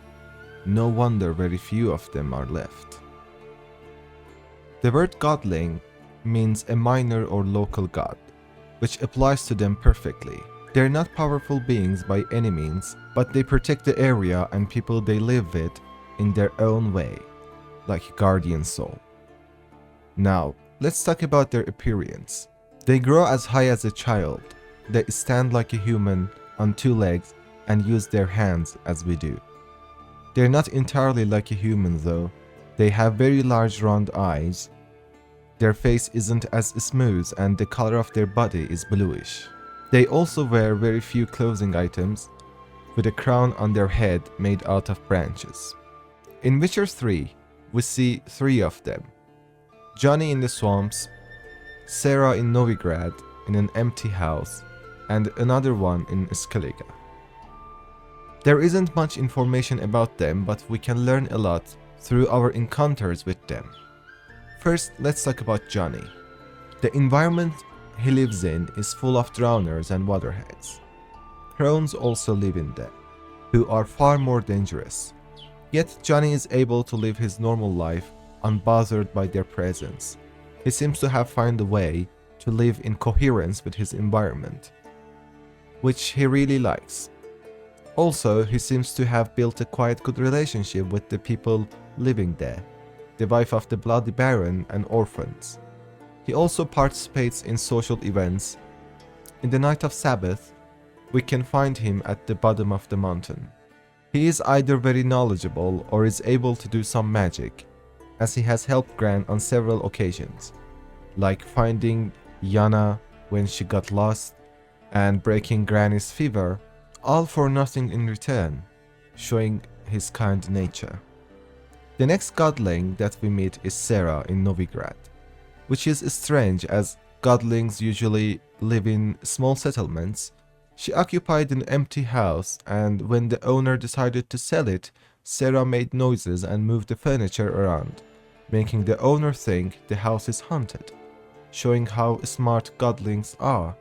No wonder very few of them are left. The word Godling means a minor or local god, which applies to them perfectly. They're not powerful beings by any means, but they protect the area and people they live with in their own way, like a guardian soul. Now, let's talk about their appearance. They grow as high as a child. They stand like a human on two legs and use their hands as we do. They're not entirely like a human though. They have very large round eyes. Their face isn't as smooth and the color of their body is bluish. They also wear very few clothing items, with a crown on their head made out of branches. In Witcher 3, we see 3 of them. Johnny in the swamps, Sarah in Novigrad in an empty house, and another one in Skellige. There isn't much information about them, but we can learn a lot through our encounters with them. First, let's talk about Johnny. The environment he lives in is full of drowners and waterheads. Crones also live in there, who are far more dangerous. Yet Johnny is able to live his normal life unbothered by their presence. He seems to have found a way to live in coherence with his environment, which he really likes. Also, he seems to have built a quite good relationship with the people living there, the wife of the Bloody Baron and orphans. He also participates in social events. In the night of Sabbath, we can find him at the bottom of the mountain. He is either very knowledgeable or is able to do some magic, as he has helped Gran on several occasions, like finding Yana when she got lost and breaking Granny's fever, all for nothing in return, showing his kind nature. The next Godling that we meet is Sarah in Novigrad, which is strange as Godlings usually live in small settlements. She occupied an empty house, and when the owner decided to sell it, Sarah made noises and moved the furniture around, making the owner think the house is haunted, showing how smart Godlings are,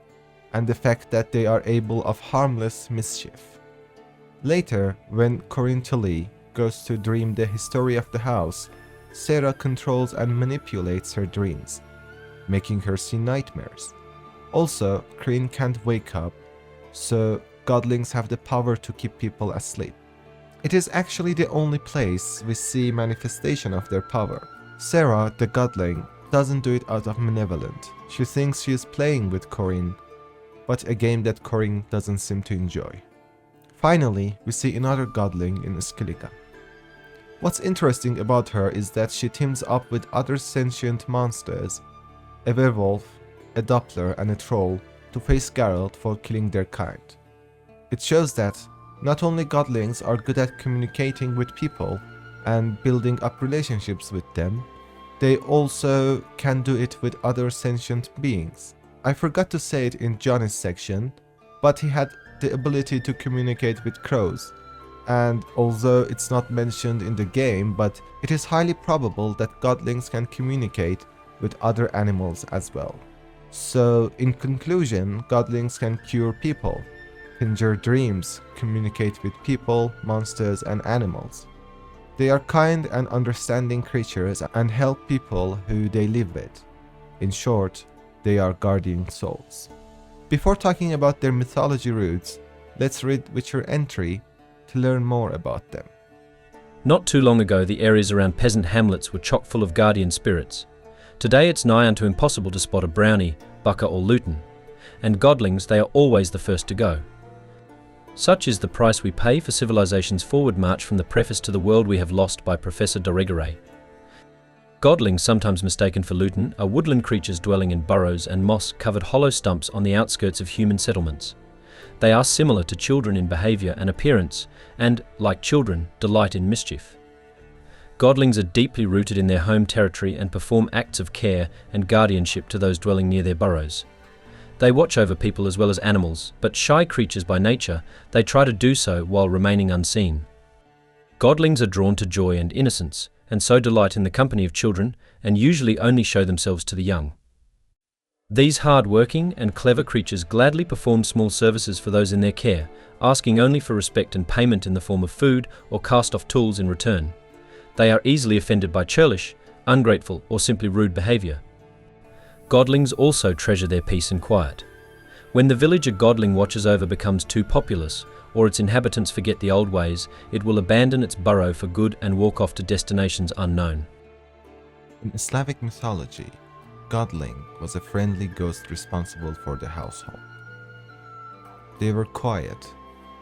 and the fact that they are able of harmless mischief. Later, when Corinne Tully goes to dream the history of the house, Sarah controls and manipulates her dreams, making her see nightmares. Also, Corinne can't wake up, so Godlings have the power to keep people asleep. It is actually the only place we see manifestation of their power. Sarah, the Godling, doesn't do it out of malevolence. She thinks she is playing with Corinne, but a game that Corinne doesn't seem to enjoy. Finally, we see another Godling in Skellige. What's interesting about her is that she teams up with other sentient monsters, a werewolf, a Doppler and a troll, to face Geralt for killing their kind. It shows that not only Godlings are good at communicating with people and building up relationships with them, they also can do it with other sentient beings. I forgot to say it in Johnny's section, but he had the ability to communicate with crows, and although it's not mentioned in the game, but it is highly probable that Godlings can communicate with other animals as well. So, in conclusion, Godlings can cure people, conjure dreams, communicate with people, monsters, and animals. They are kind and understanding creatures and help people who they live with. In short, they are guardian souls. Before talking about their mythology roots, let's read Witcher entry to learn more about them. Not too long ago, the areas around peasant hamlets were chock full of guardian spirits. Today it's nigh unto impossible to spot a brownie, bucker or luton, and Godlings, they are always the first to go. Such is the price we pay for civilization's forward march from the preface to the world we have lost by Professor Doregere. Godlings, sometimes mistaken for luton, are woodland creatures dwelling in burrows and moss-covered hollow stumps on the outskirts of human settlements. They are similar to children in behavior and appearance, and, like children, delight in mischief. Godlings are deeply rooted in their home territory and perform acts of care and guardianship to those dwelling near their burrows. They watch over people as well as animals, but shy creatures by nature, they try to do so while remaining unseen. Godlings are drawn to joy and innocence, and so delight in the company of children, and usually only show themselves to the young. These hard-working and clever creatures gladly perform small services for those in their care, asking only for respect and payment in the form of food or cast-off tools in return. They are easily offended by churlish, ungrateful, or simply rude behavior. Godlings also treasure their peace and quiet. When the village a Godling watches over becomes too populous, or its inhabitants forget the old ways, it will abandon its burrow for good and walk off to destinations unknown. In Slavic mythology, Godling was a friendly ghost responsible for the household. They were quiet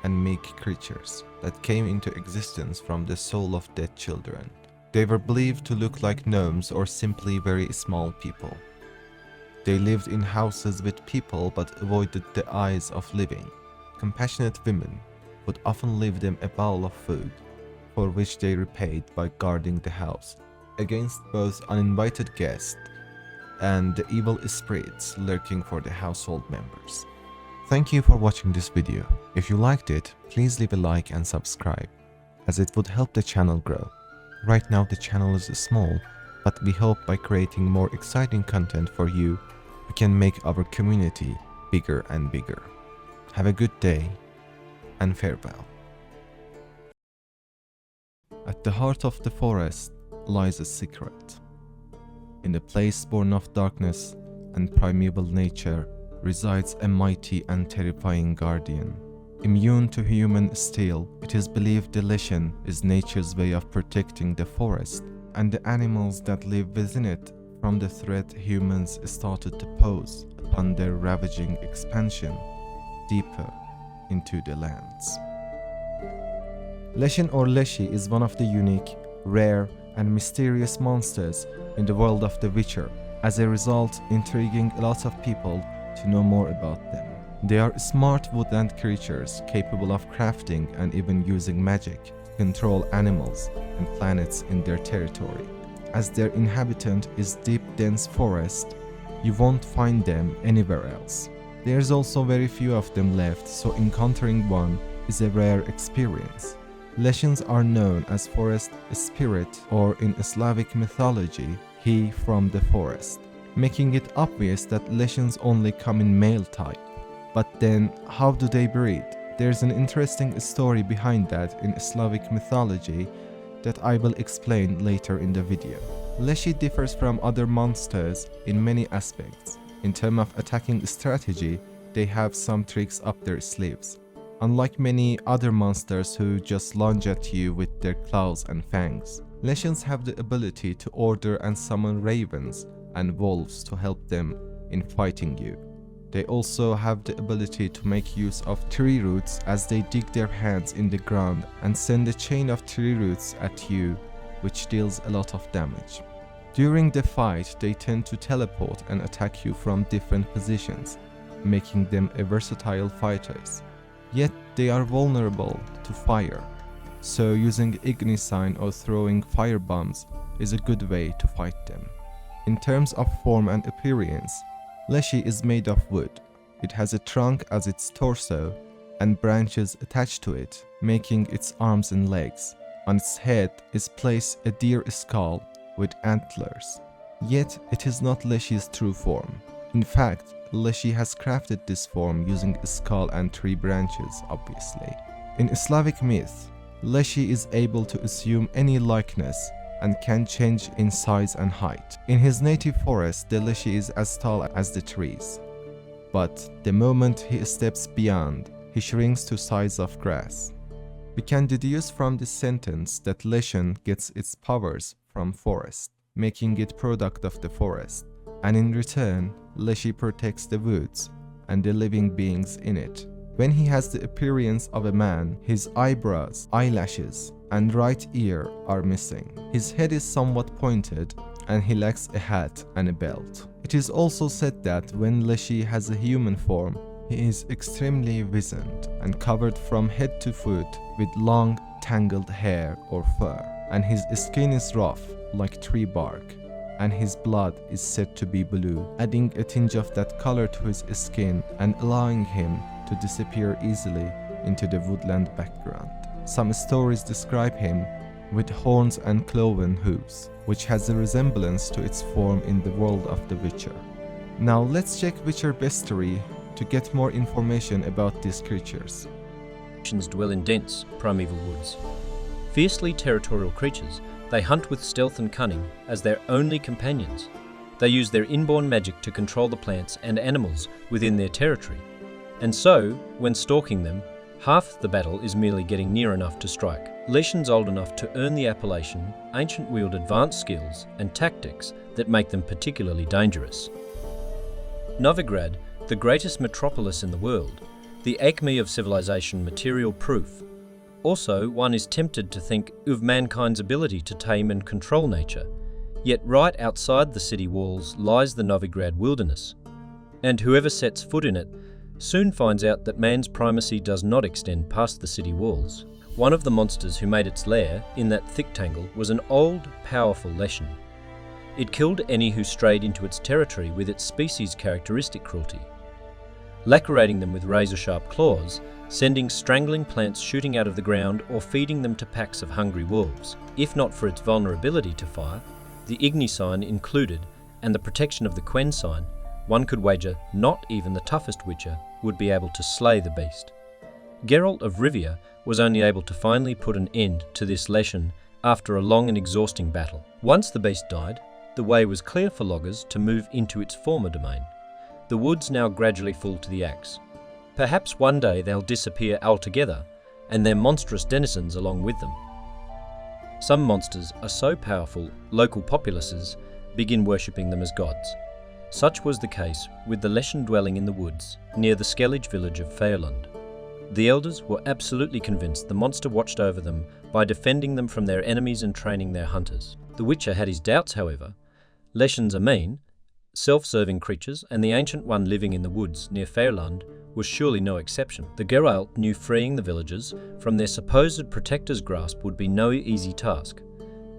and meek creatures that came into existence from the soul of dead children. They were believed to look like gnomes or simply very small people. They lived in houses with people but avoided the eyes of living. Compassionate women would often leave them a bowl of food, for which they repaid by guarding the house against both uninvited guests and the evil spirits lurking for the household members. Thank you for watching this video. If you liked it, please leave a like and subscribe, as it would help the channel grow. Right now the channel is small, but we hope by creating more exciting content for you, we can make our community bigger and bigger. Have a good day, and farewell. At the heart of the forest lies a secret. In the place born of darkness and primeval nature resides a mighty and terrifying guardian. Immune to human steel, it is believed the Leshen is nature's way of protecting the forest and the animals that live within it from the threat humans started to pose upon their ravaging expansion deeper into the lands. Leshen or Leshy is one of the unique, rare, and mysterious monsters in the world of The Witcher, as a result intriguing a lot of people to know more about them. They are smart woodland creatures capable of crafting and even using magic to control animals and planets in their territory. As their inhabitant is deep dense forest, you won't find them anywhere else. There's also very few of them left, so encountering one is a rare experience. Leshens are known as forest spirit, or in Slavic mythology, he from the forest, making it obvious that Leshens only come in male type. But then, how do they breed? There's an interesting story behind that in Slavic mythology that I will explain later in the video. Leshy differs from other monsters in many aspects. In terms of attacking strategy, they have some tricks up their sleeves. Unlike many other monsters who just lunge at you with their claws and fangs, Leshens have the ability to order and summon ravens and wolves to help them in fighting you. They also have the ability to make use of tree roots as they dig their hands in the ground and send a chain of tree roots at you, which deals a lot of damage. During the fight, they tend to teleport and attack you from different positions, making them a versatile fighters. Yet they are vulnerable to fire, so using ignicine or throwing fire bombs is a good way to fight them. In terms of form and appearance, Leshy is made of wood. It has a trunk as its torso and branches attached to it, making its arms and legs. On its head is placed a deer skull with antlers. Yet it is not Leshy's true form. In fact, Leshy has crafted this form using a skull and tree branches, obviously. In Slavic myth, Leshy is able to assume any likeness and can change in size and height. In his native forest, the Leshy is as tall as the trees. But the moment he steps beyond, he shrinks to size of grass. We can deduce from this sentence that Leshen gets its powers from forest, making it product of the forest. And in return, Leshy protects the woods and the living beings in it. When he has the appearance of a man, his eyebrows, eyelashes, and right ear are missing. His head is somewhat pointed, and he lacks a hat and a belt. It is also said that when Leshy has a human form, he is extremely wizened and covered from head to foot with long, tangled hair or fur, and his skin is rough like tree bark, and his blood is said to be blue, adding a tinge of that color to his skin and allowing him to disappear easily into the woodland background. Some stories describe him with horns and cloven hooves, which has a resemblance to its form in the world of The Witcher. Now let's check Witcher Bestiary to get more information about these creatures. Leshens dwell in dense, primeval woods. Fiercely territorial creatures, they hunt with stealth and cunning as their only companions. They use their inborn magic to control the plants and animals within their territory. And so, when stalking them, Half the battle is merely getting near enough to strike. Leshen's old enough to earn the appellation Ancient wield advanced skills and tactics that make them particularly dangerous. Novigrad, the greatest metropolis in the world, the acme of civilization material proof. Also, one is tempted to think of mankind's ability to tame and control nature, yet right outside the city walls lies the Novigrad wilderness, and whoever sets foot in it soon finds out that man's primacy does not extend past the city walls. One of the monsters who made its lair in that thick tangle was an old, powerful Leshen. It killed any who strayed into its territory with its species' characteristic cruelty, lacerating them with razor-sharp claws, sending strangling plants shooting out of the ground or feeding them to packs of hungry wolves. If not for its vulnerability to fire, the Igni sign included, and the protection of the Quen sign, one could wager not even the toughest witcher would be able to slay the beast. Geralt of Rivia was only able to finally put an end to this Leshen after a long and exhausting battle. Once the beast died, the way was clear for loggers to move into its former domain. The woods now gradually fall to the axe. Perhaps one day they'll disappear altogether, and their monstrous denizens along with them. Some monsters are so powerful, local populaces begin worshipping them as gods. Such was the case with the Leshen dwelling in the woods near the Skellige village of Fearland. The elders were absolutely convinced the monster watched over them by defending them from their enemies and training their hunters. The Witcher had his doubts, however. Leshens are mean, self-serving creatures, and the ancient one living in the woods near Fearland was surely no exception. The Geralt knew freeing the villagers from their supposed protector's grasp would be no easy task,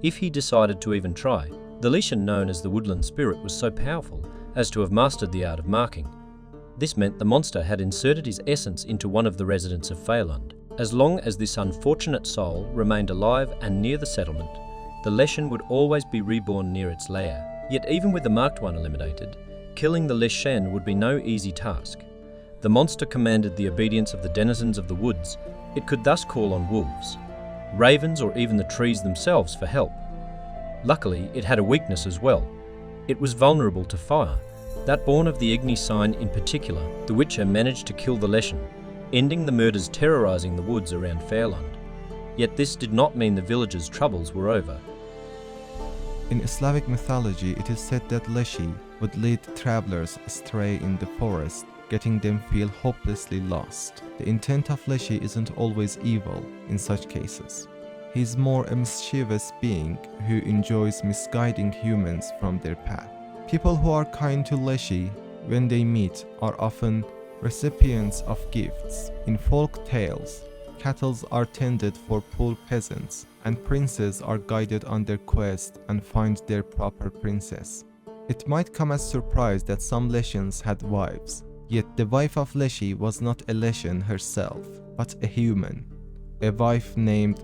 if he decided to even try. The Leshen known as the Woodland Spirit was so powerful as to have mastered the art of marking. This meant the monster had inserted his essence into one of the residents of Fearland. As long as this unfortunate soul remained alive and near the settlement, the Leshen would always be reborn near its lair. Yet even with the marked one eliminated, killing the Leshen would be no easy task. The monster commanded the obedience of the denizens of the woods. It could thus call on wolves, ravens, or even the trees themselves for help. Luckily, it had a weakness as well. It was vulnerable to fire. That born of the Igni sign in particular, the Witcher managed to kill the Leshen, ending the murders terrorizing the woods around Fearland. Yet this did not mean the villagers' troubles were over. In Slavic mythology, it is said that Leshy would lead travelers astray in the forest, getting them feel hopelessly lost. The intent of Leshy isn't always evil in such cases. He is more a mischievous being who enjoys misguiding humans from their path. People who are kind to Leshy when they meet are often recipients of gifts. In folk tales, cattle are tended for poor peasants, and princes are guided on their quest and find their proper princess. It might come as surprise that some Leshens had wives, yet the wife of Leshy was not a Leshen herself, but a human. A wife named,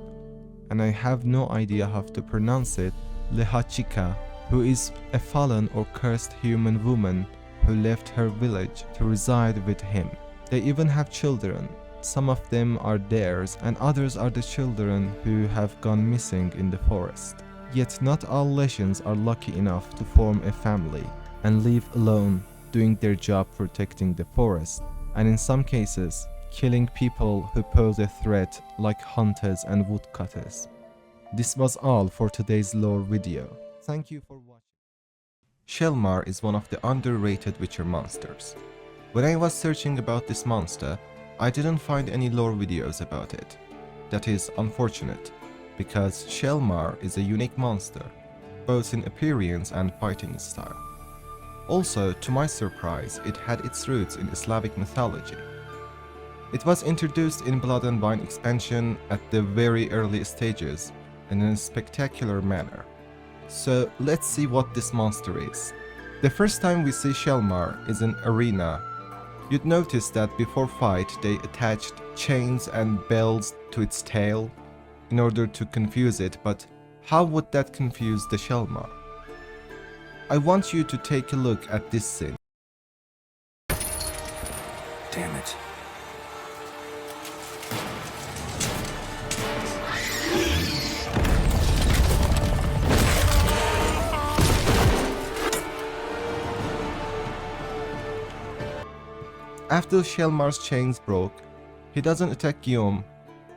and I have no idea how to pronounce it, Lehachika, who is a fallen or cursed human woman who left her village to reside with him. They even have children. Some of them are theirs, and others are the children who have gone missing in the forest. Yet not all Leshens are lucky enough to form a family and live alone, doing their job protecting the forest, and in some cases, killing people who pose a threat like hunters and woodcutters. This was all for today's lore video. Thank you for watching. Shaelmmar is one of the underrated Witcher monsters. When I was searching about this monster, I didn't find any lore videos about it. That is unfortunate, because Shaelmmar is a unique monster, both in appearance and fighting style. Also, to my surprise, it had its roots in Slavic mythology. It was introduced in Blood and Wine expansion at the very early stages in a spectacular manner. So let's see what this monster is. The first time we see Shaelmmar is in Arena. You'd notice that before fight they attached chains and bells to its tail in order to confuse it, but how would that confuse the Shaelmmar? I want you to take a look at this scene. Damn it. After Shaelmmar's chains broke, He doesn't attack Guillaume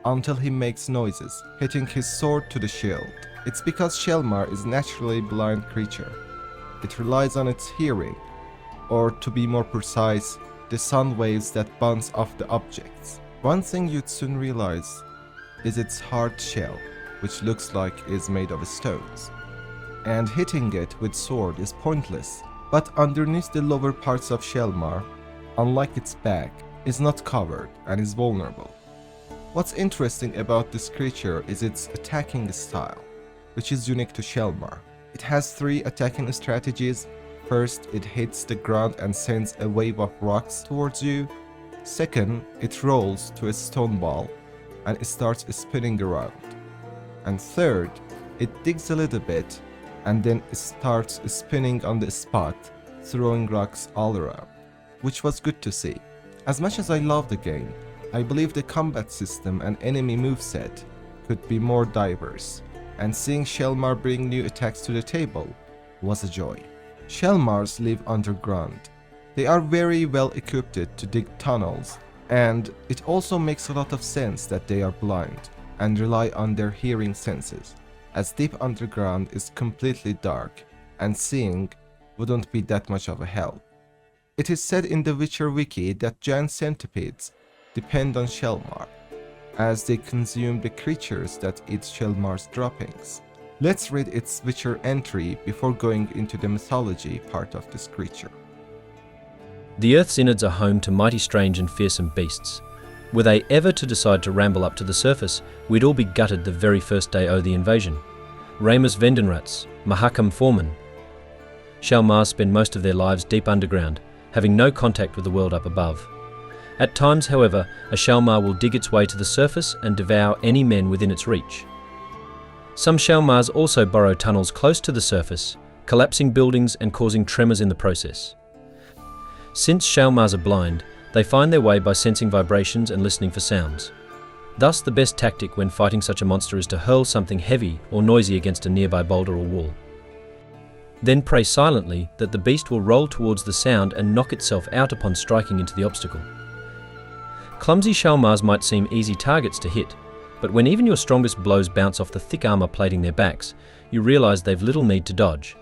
until he makes noises, hitting his sword to the shield. It's because Shaelmmar is naturally a blind creature. It relies on its hearing, or to be more precise, the sound waves that bounce off the objects. One thing you'd soon realize is its hard shell, which looks like it's made of stones. And hitting it with sword is pointless, but underneath the lower parts of Shaelmmar, unlike its back, is not covered and is vulnerable. What's interesting about this creature is its attacking style, which is unique to Shaelmmar. It has 3 attacking strategies. First, it hits the ground and sends a wave of rocks towards you. Second, it rolls to a stone wall and it starts spinning around. And third, it digs a little bit and then it starts spinning on the spot, throwing rocks all around, which was good to see. As much as I love the game, I believe the combat system and enemy moveset could be more diverse, and seeing Shaelmmar bring new attacks to the table was a joy. Shaelmmars live underground. They are very well equipped to dig tunnels, and it also makes a lot of sense that they are blind and rely on their hearing senses, as deep underground is completely dark and seeing wouldn't be that much of a help. It is said in the Witcher wiki that giant centipedes depend on Shaelmmar, as they consume the creatures that eat Shaelmmar's droppings. Let's read its Witcher entry before going into the mythology part of this creature. The Earth's innards are home to mighty strange and fearsome beasts. Were they ever to decide to ramble up to the surface, we'd all be gutted the very first day o' the invasion. Ramus Vendenrats, Mahakam Foreman. Shaelmmars spend most of their lives deep underground, having no contact with the world up above. At times, however, a Shaelmmar will dig its way to the surface and devour any men within its reach. Some Shaelmmars also burrow tunnels close to the surface, collapsing buildings and causing tremors in the process. Since Shaelmmars are blind, they find their way by sensing vibrations and listening for sounds. Thus, the best tactic when fighting such a monster is to hurl something heavy or noisy against a nearby boulder or wall. Then pray silently that the beast will roll towards the sound and knock itself out upon striking into the obstacle. Clumsy Shaelmmars might seem easy targets to hit, but when even your strongest blows bounce off the thick armour plating their backs, you realise they've little need to dodge.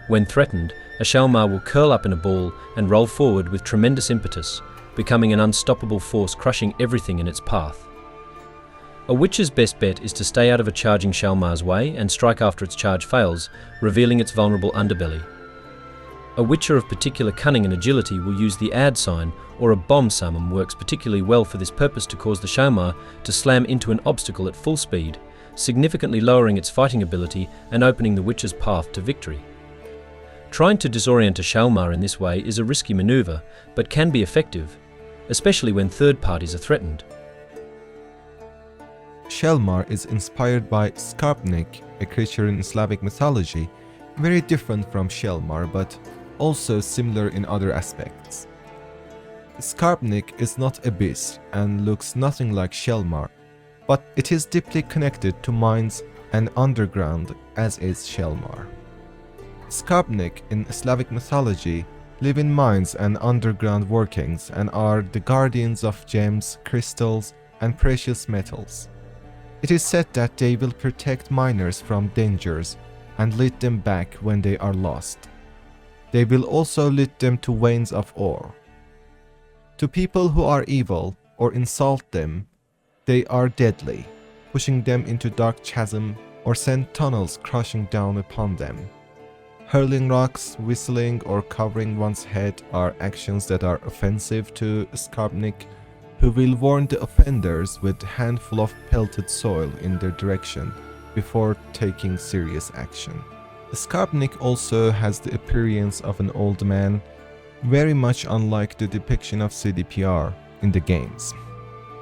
When threatened, a Shaelmmar will curl up in a ball and roll forward with tremendous impetus, becoming an unstoppable force crushing everything in its path. A Witcher's best bet is to stay out of a charging Shaelmmar's way and strike after its charge fails, revealing its vulnerable underbelly. A Witcher of particular cunning and agility will use the add sign, or a bomb summon works particularly well for this purpose to cause the Shaelmmar to slam into an obstacle at full speed, significantly lowering its fighting ability and opening the Witcher's path to victory. Trying to disorient a Shaelmmar in this way is a risky manoeuvre, but can be effective, especially when third parties are threatened. Shaelmmar is inspired by Skarbnik, a creature in Slavic mythology, very different from Shaelmmar but also similar in other aspects. Skarbnik is not a beast and looks nothing like Shaelmmar, but it is deeply connected to mines and underground as is Shaelmmar. Skarbnik in Slavic mythology live in mines and underground workings and are the guardians of gems, crystals, and precious metals. It is said that they will protect miners from dangers and lead them back when they are lost. They will also lead them to veins of ore. To people who are evil or insult them, they are deadly, pushing them into dark chasm or send tunnels crashing down upon them. Hurling rocks, whistling, or covering one's head are actions that are offensive to Skarbnik, who will warn the offenders with a handful of pelted soil in their direction before taking serious action. Skarbnik also has the appearance of an old man, very much unlike the depiction of CDPR in the games.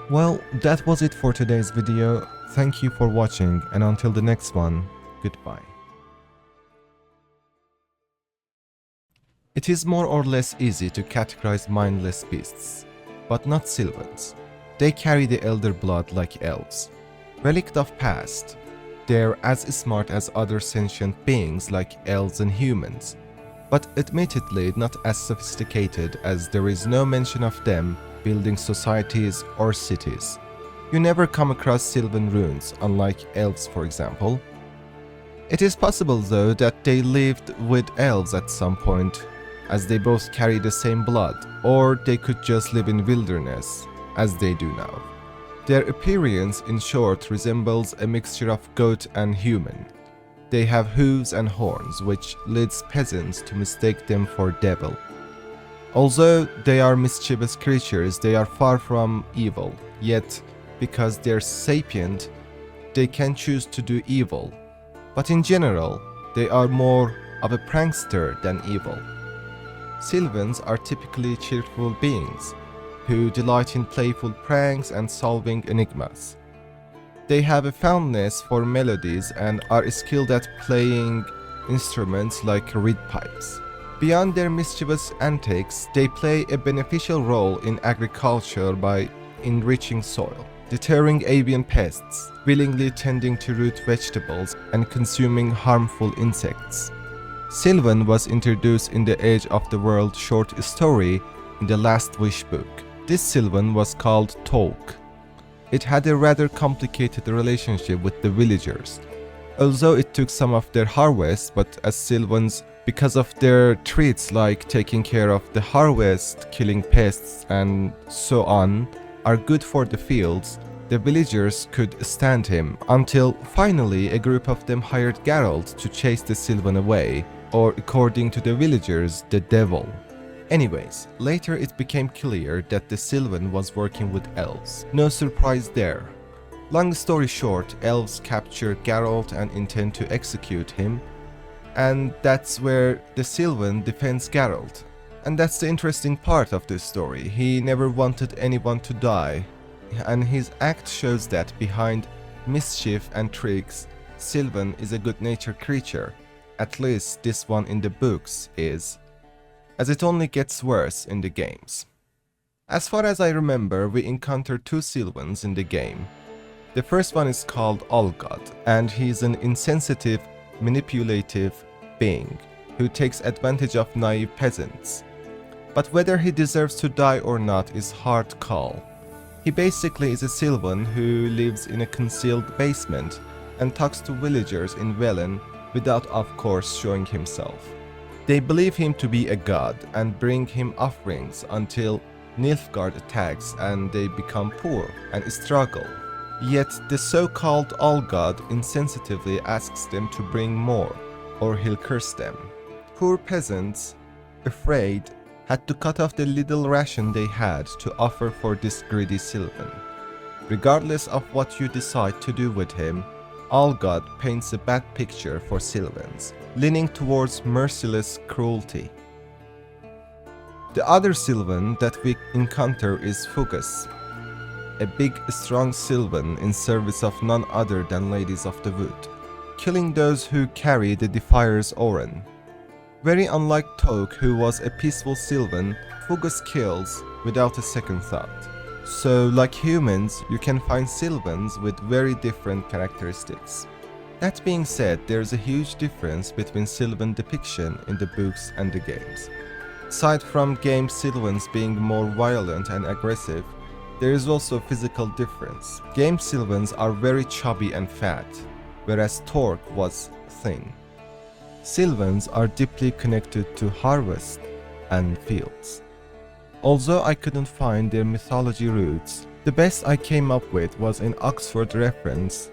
Well, that was it for today's video. Thank you for watching, and until the next one, goodbye. It is more or less easy to categorize mindless beasts, but not Sylvans. They carry the elder blood like elves. Relict of past, they're as smart as other sentient beings like elves and humans. but admittedly not as sophisticated, as there is no mention of them building societies or cities. You never come across Sylvan runes, unlike elves for example. It is possible though that they lived with elves at some point, as they both carry the same blood, or they could just live in wilderness, as they do now. Their appearance, in short, resembles a mixture of goat and human. They have hooves and horns, which leads peasants to mistake them for devil. Although they are mischievous creatures, they are far from evil, yet because they're sapient, they can choose to do evil. But in general, they are more of a prankster than evil. Sylvans are typically cheerful beings, who delight in playful pranks and solving enigmas. They have a fondness for melodies and are skilled at playing instruments like reed pipes. Beyond their mischievous antics, they play a beneficial role in agriculture by enriching soil, deterring avian pests, willingly tending to root vegetables, and consuming harmful insects. Sylvan was introduced in the Age of the World short story in the Last Wish book. This Sylvan was called Tolk. It had a rather complicated relationship with the villagers. Although it took some of their harvest, but as Sylvans, because of their traits like taking care of the harvest, killing pests, and so on, are good for the fields, the villagers could stand him, until finally a group of them hired Geralt to chase the Sylvan away, or according to the villagers, the devil. Anyways, later it became clear that the Sylvan was working with elves. No surprise there. Long story short, elves capture Geralt and intend to execute him, and that's where the Sylvan defends Geralt. And that's the interesting part of this story. He never wanted anyone to die, and his act shows that behind mischief and tricks, Sylvan is a good-natured creature. At least this one in the books is, as it only gets worse in the games. As far as I remember, we encounter two Sylvans in the game. The first one is called Olgod, and he's an insensitive, manipulative being who takes advantage of naive peasants. But whether he deserves to die or not is hard call. He basically is a Sylvan who lives in a concealed basement and talks to villagers in Velen without of course showing himself. They believe him to be a god and bring him offerings until Nilfgaard attacks and they become poor and struggle. Yet the so-called all-god insensitively asks them to bring more, or he'll curse them. Poor peasants, afraid, had to cut off the little ration they had to offer for this greedy Sylvan. Regardless of what you decide to do with him, All-God paints a bad picture for Sylvans, leaning towards merciless cruelty. The other Sylvan that we encounter is Fugus, a big, strong Sylvan in service of none other than Ladies of the Wood, killing those who carry the Defier's Oren. Very unlike Toke, who was a peaceful Sylvan, Fugus kills without a second thought. So, like humans, you can find Sylvans with very different characteristics. That being said, there's a huge difference between Sylvan depiction in the books and the games. Aside from game Sylvans being more violent and aggressive, there is also a physical difference. Game Sylvans are very chubby and fat, whereas Torque was thin. Sylvans are deeply connected to harvest and fields. Although I couldn't find their mythology roots, the best I came up with was an Oxford reference.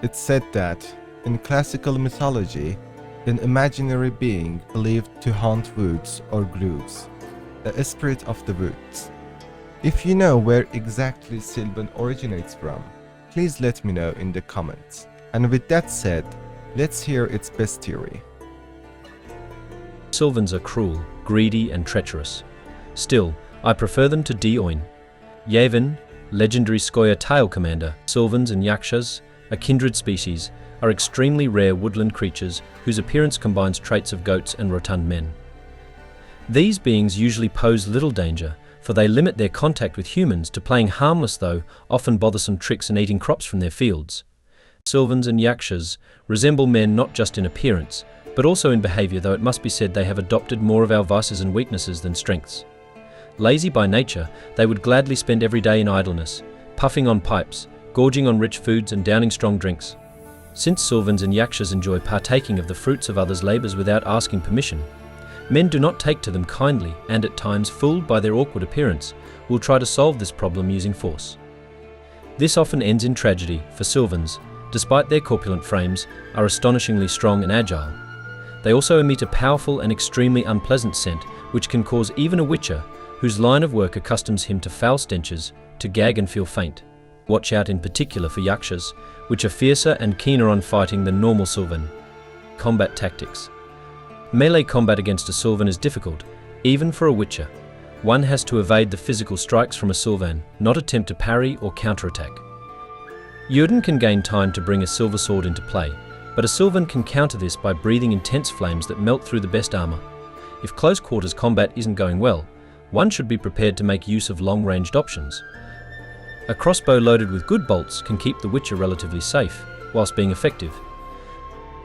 It said that, in classical mythology, an imaginary being believed to haunt woods or groves, the spirit of the woods. If you know where exactly Sylvan originates from, please let me know in the comments. And with that said, let's hear its best theory. Sylvans are cruel, greedy and treacherous. Still, I prefer them to Dioin. Yevon, legendary Skoya Tail Commander, Sylvans and Yakshas, a kindred species, are extremely rare woodland creatures whose appearance combines traits of goats and rotund men. These beings usually pose little danger, for they limit their contact with humans to playing harmless though often bothersome tricks and eating crops from their fields. Sylvans and Yakshas resemble men not just in appearance, but also in behaviour, though it must be said they have adopted more of our vices and weaknesses than strengths. Lazy by nature, they would gladly spend every day in idleness, puffing on pipes, gorging on rich foods and downing strong drinks. Since Sylvans and Yakshas enjoy partaking of the fruits of others' labours without asking permission, men do not take to them kindly and at times, fooled by their awkward appearance, will try to solve this problem using force. This often ends in tragedy, for Sylvans, despite their corpulent frames, are astonishingly strong and agile. They also emit a powerful and extremely unpleasant scent which can cause even a witcher, whose line of work accustoms him to foul stenches, to gag and feel faint. Watch out in particular for Yakshas, which are fiercer and keener on fighting than normal Sylvan. Combat tactics. Melee combat against a Sylvan is difficult, even for a witcher. One has to evade the physical strikes from a Sylvan, not attempt to parry or counterattack. Yrden can gain time to bring a silver sword into play, but a Sylvan can counter this by breathing intense flames that melt through the best armour. If close quarters combat isn't going well, one should be prepared to make use of long-ranged options. A crossbow loaded with good bolts can keep the witcher relatively safe, whilst being effective.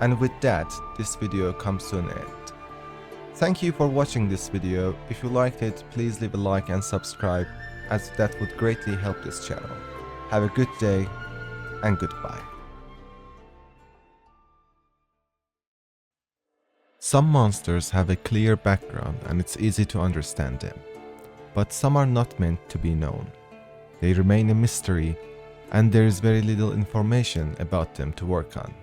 And with that, this video comes to an end. Thank you for watching this video. If you liked it, please leave a like and subscribe, as that would greatly help this channel. Have a good day, and goodbye. Some monsters have a clear background and it's easy to understand them, but some are not meant to be known. They remain a mystery, and there is very little information about them to work on.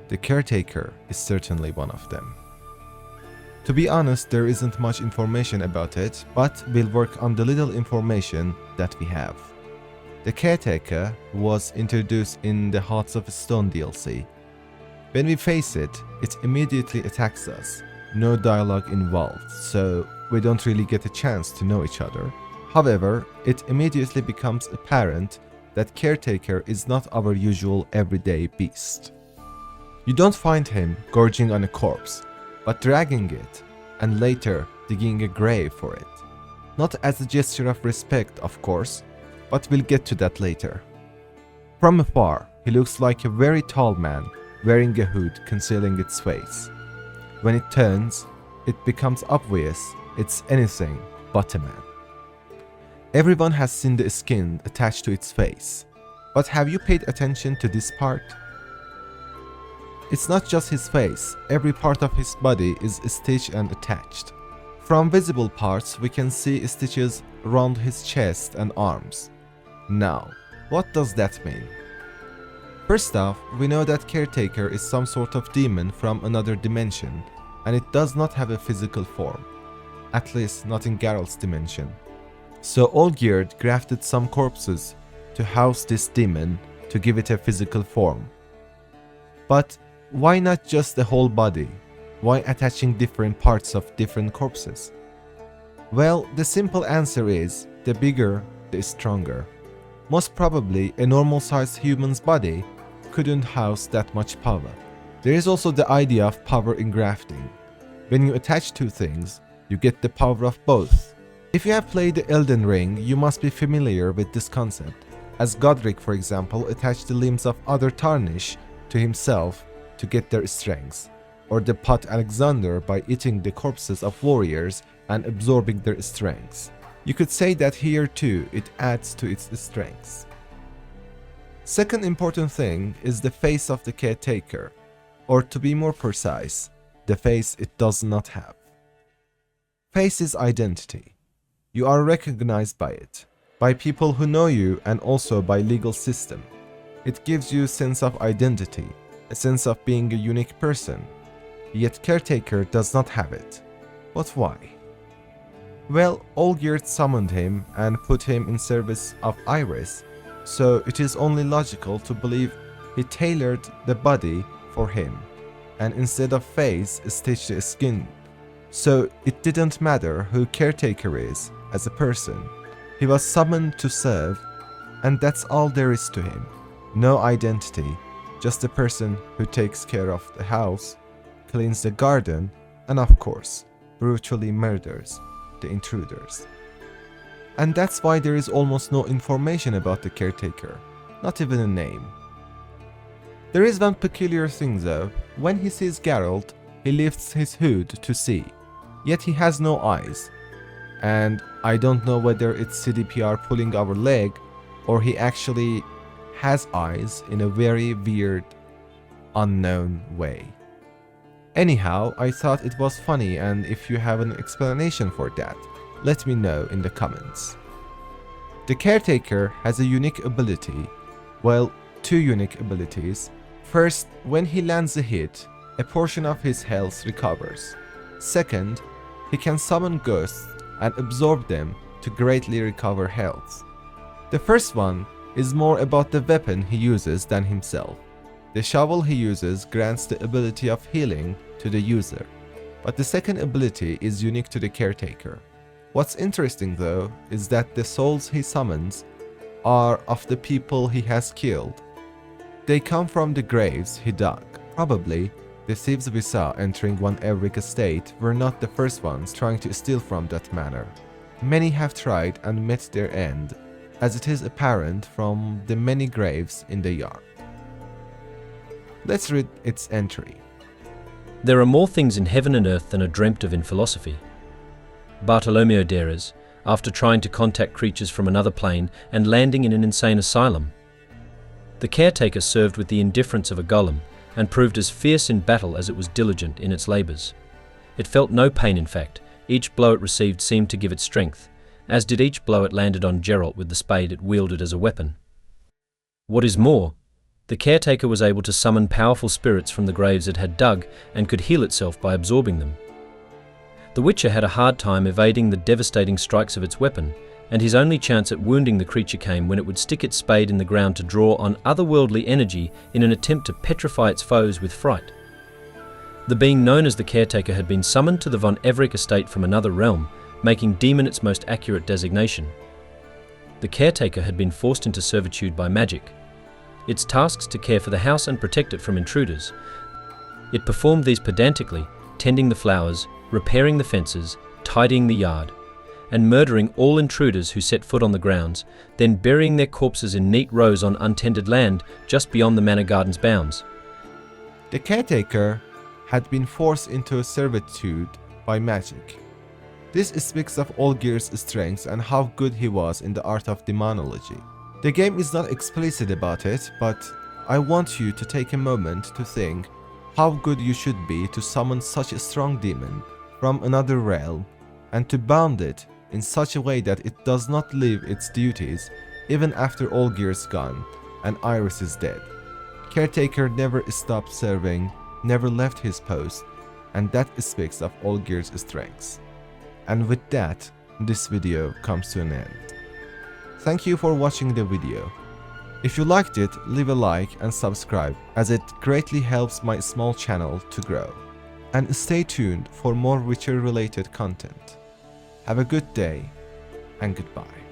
The Caretaker is certainly one of them. To be honest, there isn't much information about it, but we'll work on the little information that we have. The Caretaker was introduced in the Hearts of Stone DLC. When we face it, it immediately attacks us. No dialogue involved, so we don't really get a chance to know each other. However, it immediately becomes apparent that Caretaker is not our usual everyday beast. You don't find him gorging on a corpse, but dragging it, and later digging a grave for it. Not as a gesture of respect, of course, but we'll get to that later. From afar, he looks like a very tall man wearing a hood concealing its face. When it turns, it becomes obvious it's anything but a man. Everyone has seen the skin attached to its face, but have you paid attention to this part? It's not just his face, every part of his body is stitched and attached. From visible parts, we can see stitches around his chest and arms. Now, what does that mean? First off, we know that Caretaker is some sort of demon from another dimension, and it does not have a physical form. At least not in Geralt's dimension. So Olgierd grafted some corpses to house this demon to give it a physical form. But why not just the whole body? Why attaching different parts of different corpses? Well, the simple answer is, the bigger, the stronger. Most probably, a normal-sized human's body couldn't house that much power. There is also the idea of power in grafting. When you attach two things, you get the power of both. If you have played the Elden Ring, you must be familiar with this concept, as Godling, for example, attached the limbs of other Tarnish to himself to get their strengths, or the Pot Alexander by eating the corpses of warriors and absorbing their strengths. You could say that here too, it adds to its strengths. Second important thing is the face of the Caretaker, or to be more precise, the face it does not have. Face is identity. You are recognized by it, by people who know you, and also by legal system. It gives you a sense of identity, a sense of being a unique person. Yet Caretaker does not have it. But why? Well, Olgierd summoned him and put him in service of Iris, so it is only logical to believe he tailored the body for him, and instead of face, stitched the skin. So it didn't matter who Caretaker is as a person. He was summoned to serve, and that's all there is to him. No identity, just a person who takes care of the house, cleans the garden, and of course, brutally murders the intruders. And that's why there is almost no information about the Caretaker, not even a name. There is one peculiar thing though. When he sees Geralt, he lifts his hood to see, yet he has no eyes. And I don't know whether it's CDPR pulling our leg or he actually has eyes in a very weird, unknown way. Anyhow, I thought it was funny, and if you have an explanation for that, let me know in the comments. The Caretaker has a unique ability, well, two unique abilities. First, when he lands a hit, a portion of his health recovers. Second, he can summon ghosts and absorb them to greatly recover health. The first one is more about the weapon he uses than himself. The shovel he uses grants the ability of healing to the user, but the second ability is unique to the Caretaker. What's interesting though is that the souls he summons are of the people he has killed. They come from the graves he dug. Probably, the thieves we saw entering one Everic estate were not the first ones trying to steal from that manor. Many have tried and met their end, as it is apparent from the many graves in the yard. Let's read its entry. There are more things in heaven and earth than are dreamt of in philosophy. Bartolomeo Deras, after trying to contact creatures from another plane and landing in an insane asylum. The Caretaker served with the indifference of a golem and proved as fierce in battle as it was diligent in its labours. It felt no pain, in fact. Each blow it received seemed to give it strength, as did each blow it landed on Geralt with the spade it wielded as a weapon. What is more, the Caretaker was able to summon powerful spirits from the graves it had dug and could heal itself by absorbing them. The Witcher had a hard time evading the devastating strikes of its weapon, and his only chance at wounding the creature came when it would stick its spade in the ground to draw on otherworldly energy in an attempt to petrify its foes with fright. The being known as the Caretaker had been summoned to the Von Everic estate from another realm, making demon its most accurate designation. The Caretaker had been forced into servitude by magic. Its tasks to care for the house and protect it from intruders. It performed these pedantically, tending the flowers, repairing the fences, tidying the yard, and murdering all intruders who set foot on the grounds, then burying their corpses in neat rows on untended land just beyond the manor garden's bounds. The Caretaker had been forced into servitude by magic. This speaks of Olgir's strengths and how good he was in the art of demonology. The game is not explicit about it, but I want you to take a moment to think how good you should be to summon such a strong demon from another realm and to bound it in such a way that it does not leave its duties even after Olgir's gone and Iris is dead. Caretaker never stopped serving, never left his post, and that speaks of Olgir's strengths. And with that, this video comes to an end. Thank you for watching the video. If you liked it, leave a like and subscribe, as it greatly helps my small channel to grow. And stay tuned for more Witcher related content. Have a good day and goodbye.